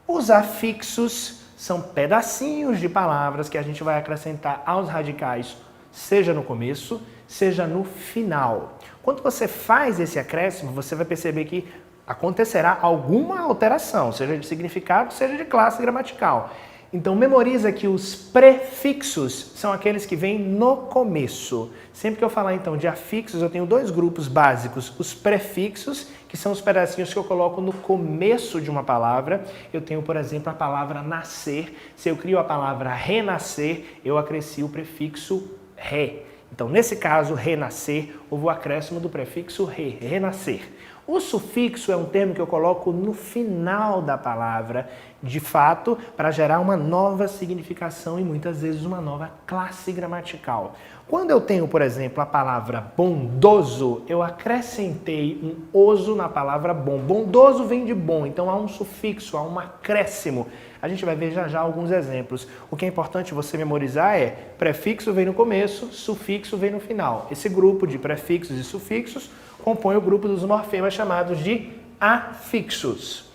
Os afixos são pedacinhos de palavras que a gente vai acrescentar aos radicais, seja no começo, seja no final. Quando você faz esse acréscimo, você vai perceber que acontecerá alguma alteração, seja de significado, seja de classe gramatical. Então, memoriza que os prefixos são aqueles que vêm no começo. Sempre que eu falar, então, de afixos, eu tenho dois grupos básicos. Os prefixos, que são os pedacinhos que eu coloco no começo de uma palavra. Eu tenho, por exemplo, a palavra nascer. Se eu crio a palavra renascer, eu acresci o prefixo re. Então, nesse caso, renascer, houve o acréscimo do prefixo re, renascer. O sufixo é um termo que eu coloco no final da palavra, de fato, para gerar uma nova significação e muitas vezes uma nova classe gramatical. Quando eu tenho, por exemplo, a palavra bondoso, eu acrescentei um oso na palavra bom. Bondoso vem de bom, então há um sufixo, há um acréscimo. A gente vai ver já já alguns exemplos. O que é importante você memorizar é prefixo vem no começo, sufixo vem no final. Esse grupo de prefixos e sufixos compõe o grupo dos morfemas chamados de afixos.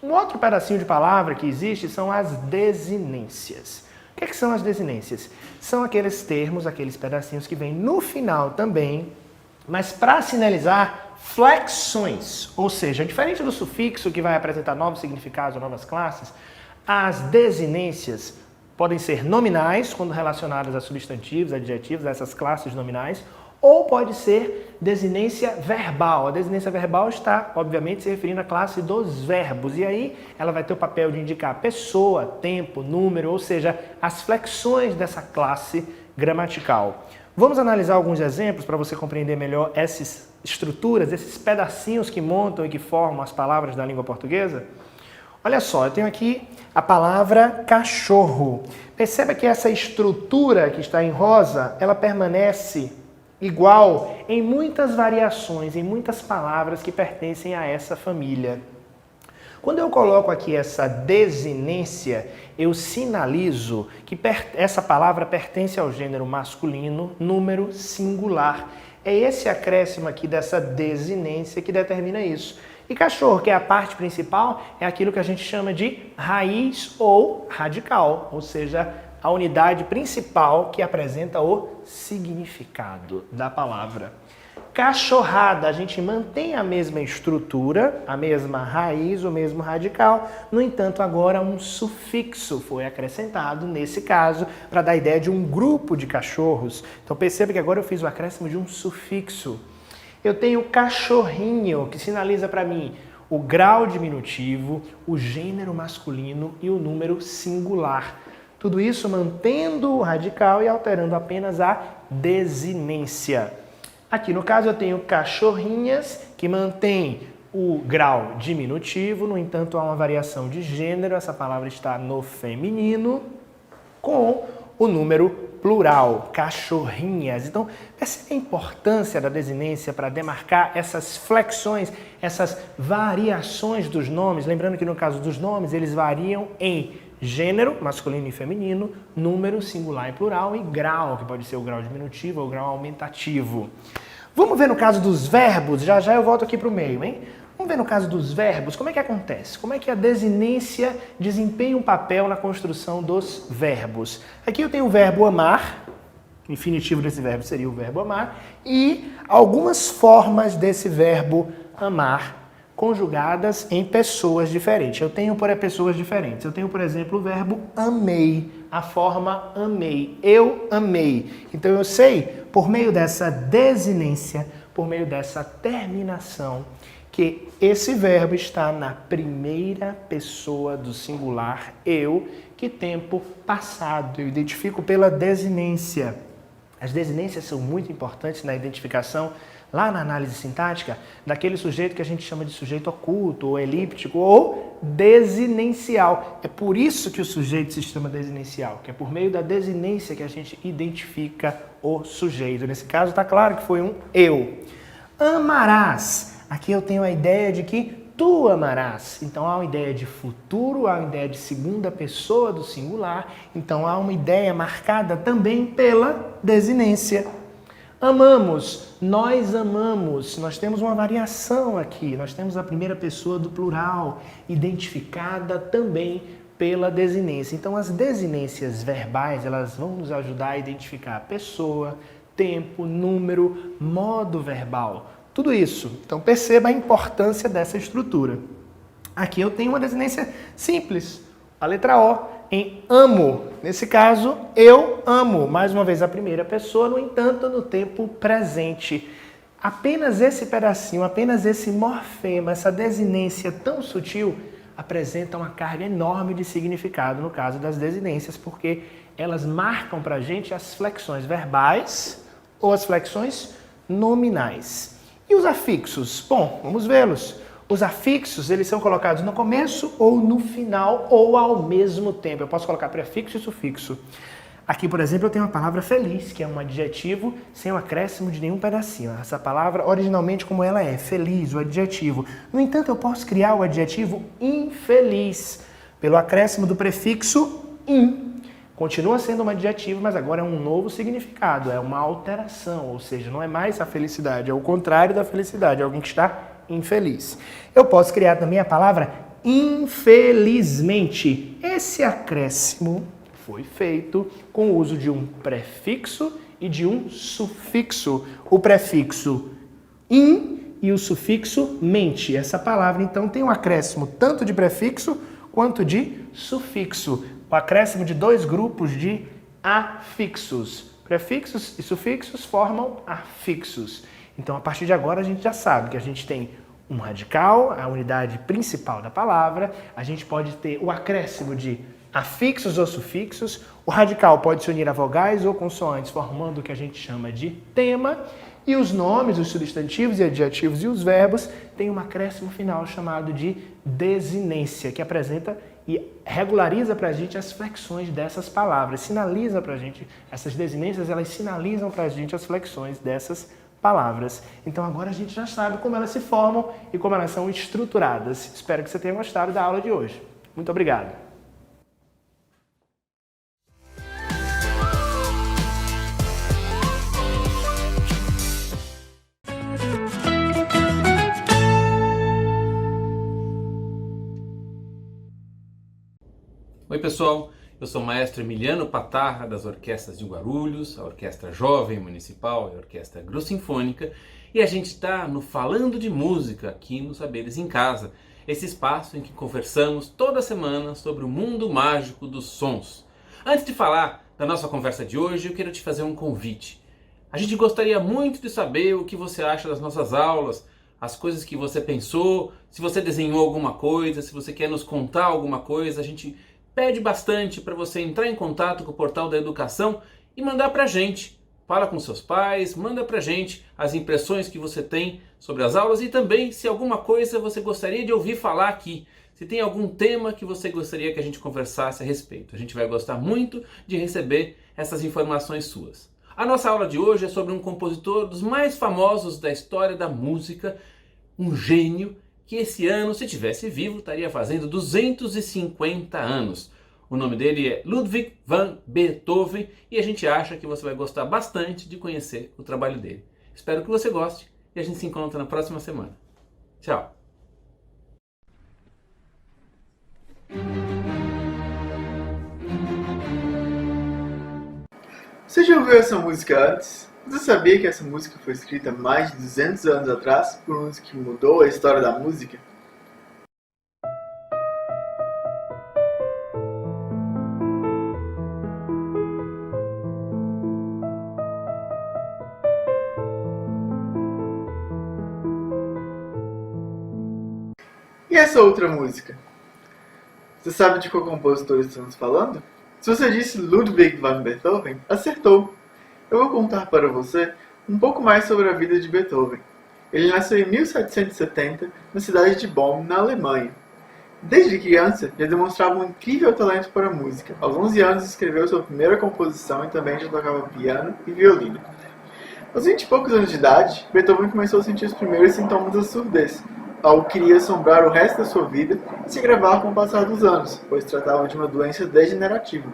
Um outro pedacinho de palavra que existe são as desinências. O que são as desinências? São aqueles termos, aqueles pedacinhos que vêm no final também, mas para sinalizar flexões. Ou seja, diferente do sufixo que vai apresentar novos significados ou novas classes, as desinências podem ser nominais, quando relacionadas a substantivos, adjetivos, a essas classes nominais, ou pode ser desinência verbal. A desinência verbal está, obviamente, se referindo à classe dos verbos. E aí ela vai ter o papel de indicar pessoa, tempo, número, ou seja, as flexões dessa classe gramatical. Vamos analisar alguns exemplos para você compreender melhor essas estruturas, esses pedacinhos que montam e que formam as palavras da língua portuguesa? Olha só, eu tenho aqui a palavra cachorro. Perceba que essa estrutura que está em rosa, ela permanece igual em muitas variações, em muitas palavras que pertencem a essa família. Quando eu coloco aqui essa desinência, eu sinalizo que essa palavra pertence ao gênero masculino, número singular. É esse acréscimo aqui dessa desinência que determina isso. E cachorro, que é a parte principal, é aquilo que a gente chama de raiz ou radical, ou seja, a unidade principal que apresenta o significado da palavra. Cachorrada, a gente mantém a mesma estrutura, a mesma raiz, o mesmo radical, no entanto, agora um sufixo foi acrescentado, nesse caso, para dar a ideia de um grupo de cachorros. Então perceba que agora eu fiz o acréscimo de um sufixo. Eu tenho cachorrinho, que sinaliza para mim o grau diminutivo, o gênero masculino e o número singular. Tudo isso mantendo o radical e alterando apenas a desinência. Aqui no caso eu tenho cachorrinhas, que mantém o grau diminutivo, no entanto há uma variação de gênero, essa palavra está no feminino, com o número plural, cachorrinhas. Então, percebe a importância da desinência para demarcar essas flexões, essas variações dos nomes. Lembrando que no caso dos nomes, eles variam em gênero, masculino e feminino, número, singular e plural, e grau, que pode ser o grau diminutivo ou o grau aumentativo. Vamos ver no caso dos verbos, já já eu volto aqui para o meio, hein? Vamos ver no caso dos verbos, como é que acontece? Como é que a desinência desempenha um papel na construção dos verbos? Aqui eu tenho o verbo amar, o infinitivo desse verbo seria o verbo amar, e algumas formas desse verbo amar conjugadas em pessoas diferentes. Eu tenho pessoas diferentes. Eu tenho, por exemplo, o verbo amei, a forma amei. Eu amei. Então eu sei, por meio dessa desinência, por meio dessa terminação, que esse verbo está na primeira pessoa do singular eu, que tempo passado. Eu identifico pela desinência. As desinências são muito importantes na identificação, lá na análise sintática, daquele sujeito que a gente chama de sujeito oculto, ou elíptico, ou desinencial. É por isso que o sujeito se chama desinencial, que é por meio da desinência que a gente identifica o sujeito. Nesse caso, está claro que foi um eu. Amarás. Aqui eu tenho a ideia de que tu amarás. Então há uma ideia de futuro, há uma ideia de segunda pessoa do singular. Então há uma ideia marcada também pela desinência. Amamos, nós amamos. Nós temos uma variação aqui. Nós temos a primeira pessoa do plural, identificada também pela desinência. Então as desinências verbais, elas vão nos ajudar a identificar pessoa, tempo, número, modo verbal. Tudo isso. Então perceba a importância dessa estrutura. Aqui eu tenho uma desinência simples. A letra O em amo. Nesse caso, eu amo. Mais uma vez a primeira pessoa, no entanto, no tempo presente. Apenas esse pedacinho, apenas esse morfema, essa desinência tão sutil, apresenta uma carga enorme de significado no caso das desinências, porque elas marcam para a gente as flexões verbais ou as flexões nominais. E os afixos? Bom, vamos vê-los. Os afixos, eles são colocados no começo ou no final ou ao mesmo tempo. Eu posso colocar prefixo e sufixo. Aqui, por exemplo, eu tenho a palavra feliz, que é um adjetivo sem o acréscimo de nenhum pedacinho. Essa palavra, originalmente, como ela é, feliz, o adjetivo. No entanto, eu posso criar o adjetivo infeliz pelo acréscimo do prefixo in. Continua sendo um adjetivo, mas agora é um novo significado, é uma alteração, ou seja, não é mais a felicidade, é o contrário da felicidade, é alguém que está infeliz. Eu posso criar também a palavra infelizmente. Esse acréscimo foi feito com o uso de um prefixo e de um sufixo. O prefixo in e o sufixo mente. Essa palavra, então, tem um acréscimo tanto de prefixo quanto de sufixo. O acréscimo de dois grupos de afixos. Prefixos e sufixos formam afixos. Então, a partir de agora, a gente já sabe que a gente tem um radical, a unidade principal da palavra. A gente pode ter o acréscimo de afixos ou sufixos. O radical pode se unir a vogais ou consoantes, formando o que a gente chama de tema. E os nomes, os substantivos e adjetivos e os verbos têm um acréscimo final chamado de desinência, que apresenta e regulariza para a gente as flexões dessas palavras, sinaliza para a gente, essas desinências, elas sinalizam para a gente as flexões dessas palavras. Então agora a gente já sabe como elas se formam e como elas são estruturadas. Espero que você tenha gostado da aula de hoje. Muito obrigado. Oi pessoal, eu sou o maestro Emiliano Patarra das orquestras de Guarulhos, a Orquestra Jovem Municipal e a Orquestra Agrosinfônica, e a gente está no Falando de Música aqui no Saberes em Casa, esse espaço em que conversamos toda semana sobre o mundo mágico dos sons. Antes de falar da nossa conversa de hoje, eu quero te fazer um convite. A gente gostaria muito de saber o que você acha das nossas aulas, as coisas que você pensou, se você desenhou alguma coisa, se você quer nos contar alguma coisa. A gente pede bastante para você entrar em contato com o Portal da Educação e mandar para a gente. Fala com seus pais, manda para a gente as impressões que você tem sobre as aulas e também se alguma coisa você gostaria de ouvir falar aqui. Se tem algum tema que você gostaria que a gente conversasse a respeito. A gente vai gostar muito de receber essas informações suas. A nossa aula de hoje é sobre um compositor dos mais famosos da história da música, um gênio que esse ano, se tivesse vivo, estaria fazendo 250 anos. O nome dele é Ludwig van Beethoven e a gente acha que você vai gostar bastante de conhecer o trabalho dele. Espero que você goste e a gente se encontra na próxima semana. Tchau! Você já ouviu essa música antes? Você sabia que essa música foi escrita mais de 200 anos atrás por um que mudou a história da música? E essa outra música? Você sabe de qual compositor estamos falando? Se você disse Ludwig van Beethoven, acertou! Eu vou contar para você um pouco mais sobre a vida de Beethoven. Ele nasceu em 1770 na cidade de Bonn, na Alemanha. Desde criança, já demonstrava um incrível talento para a música. Aos 11 anos, escreveu sua primeira composição e também já tocava piano e violino. Aos 20 e poucos anos de idade, Beethoven começou a sentir os primeiros sintomas da surdez, algo que iria assombrar o resto da sua vida e se agravar com o passar dos anos, pois tratava de uma doença degenerativa.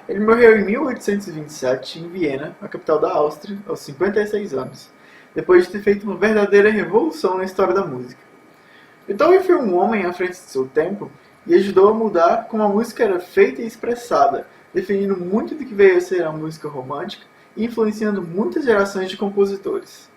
Ele morreu em 1827 em Viena, a capital da Áustria, aos 56 anos, depois de ter feito uma verdadeira revolução na história da música. Beethoven foi um homem à frente de seu tempo e ajudou a mudar como a música era feita e expressada, definindo muito do que veio a ser a música romântica e influenciando muitas gerações de compositores.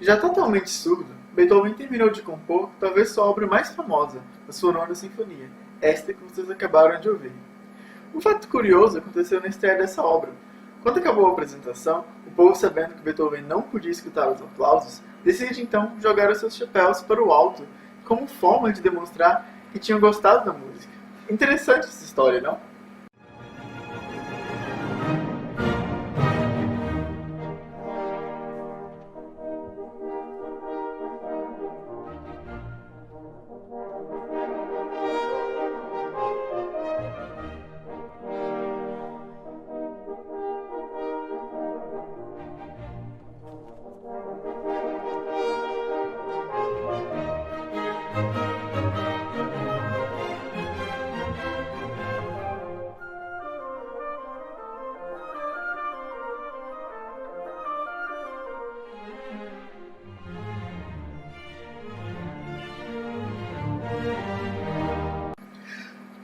Já totalmente surdo, Beethoven terminou de compor talvez sua obra mais famosa, a sua Nona Sinfonia, esta que vocês acabaram de ouvir. Um fato curioso aconteceu na estreia dessa obra. Quando acabou a apresentação, o povo, sabendo que Beethoven não podia escutar os aplausos, decide então jogar os seus chapéus para o alto, como forma de demonstrar que tinham gostado da música. Interessante essa história, não?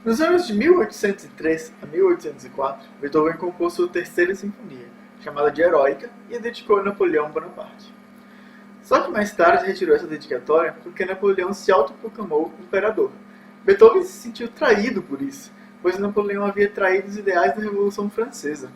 Nos anos de 1803 a 1804, Beethoven compôs sua terceira sinfonia, chamada de Heroica, e a dedicou a Napoleão Bonaparte. Só que mais tarde retirou essa dedicatória porque Napoleão se autoproclamou imperador. Beethoven se sentiu traído por isso, pois Napoleão havia traído os ideais da Revolução Francesa.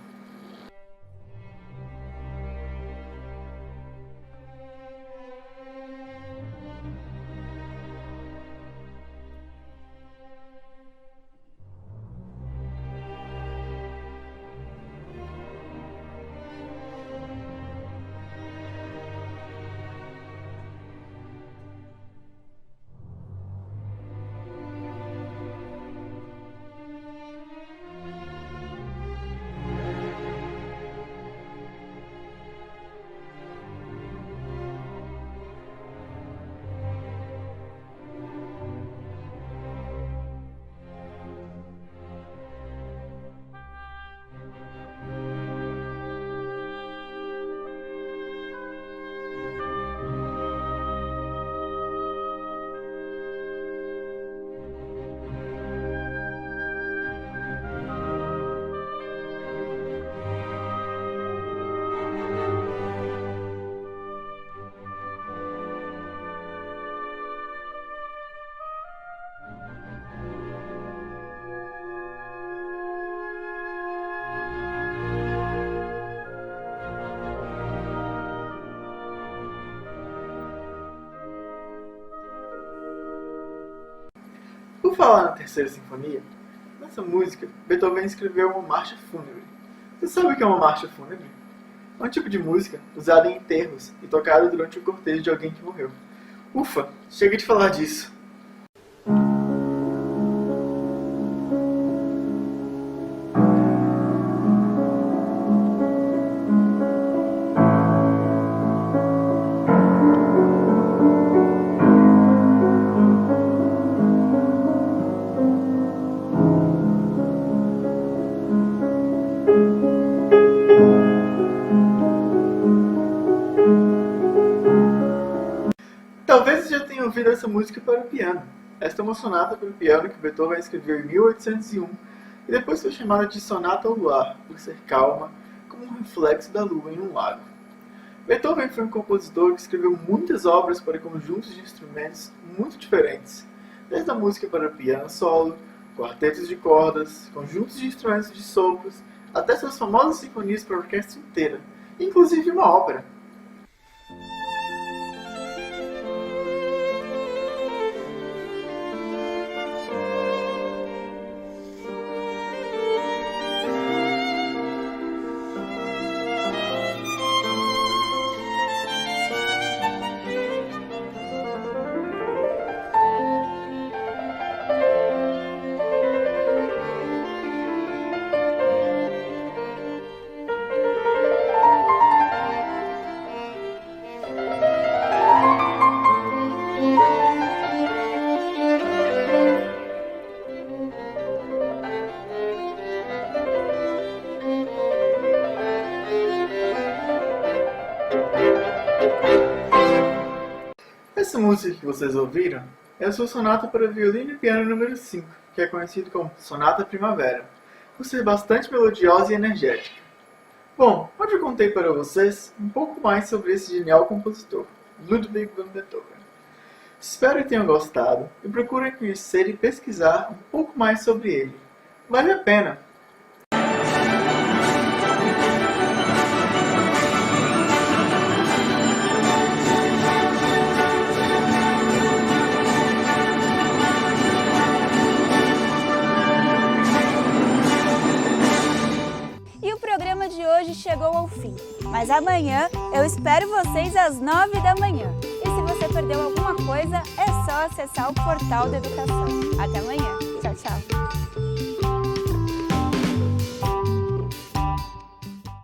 Por falar na terceira sinfonia, nessa música, Beethoven escreveu uma marcha fúnebre. Você sabe o que é uma marcha fúnebre? É um tipo de música usada em enterros e tocada durante o cortejo de alguém que morreu. Ufa, chega de falar disso. ouvido essa música para o piano. Esta é uma sonata para o piano que Beethoven escreveu em 1801 e depois foi chamada de Sonata ao Luar, por ser calma, como um reflexo da lua em um lago. Beethoven foi um compositor que escreveu muitas obras para conjuntos de instrumentos muito diferentes, desde a música para piano solo, quartetos de cordas, conjuntos de instrumentos de sopros, até suas famosas sinfonias para a orquestra inteira, inclusive uma ópera. Essa música que vocês ouviram é a sua sonata para violino e piano número 5, que é conhecido como Sonata Primavera, por ser bastante melodiosa e energética. Bom, hoje eu contei para vocês um pouco mais sobre esse genial compositor, Ludwig van Beethoven. Espero que tenham gostado e procurem conhecer e pesquisar um pouco mais sobre ele. Vale a pena! Hoje chegou ao fim, mas amanhã eu espero vocês às 9 da manhã. E se você perdeu alguma coisa, é só acessar o portal da educação. Até amanhã. Tchau, tchau.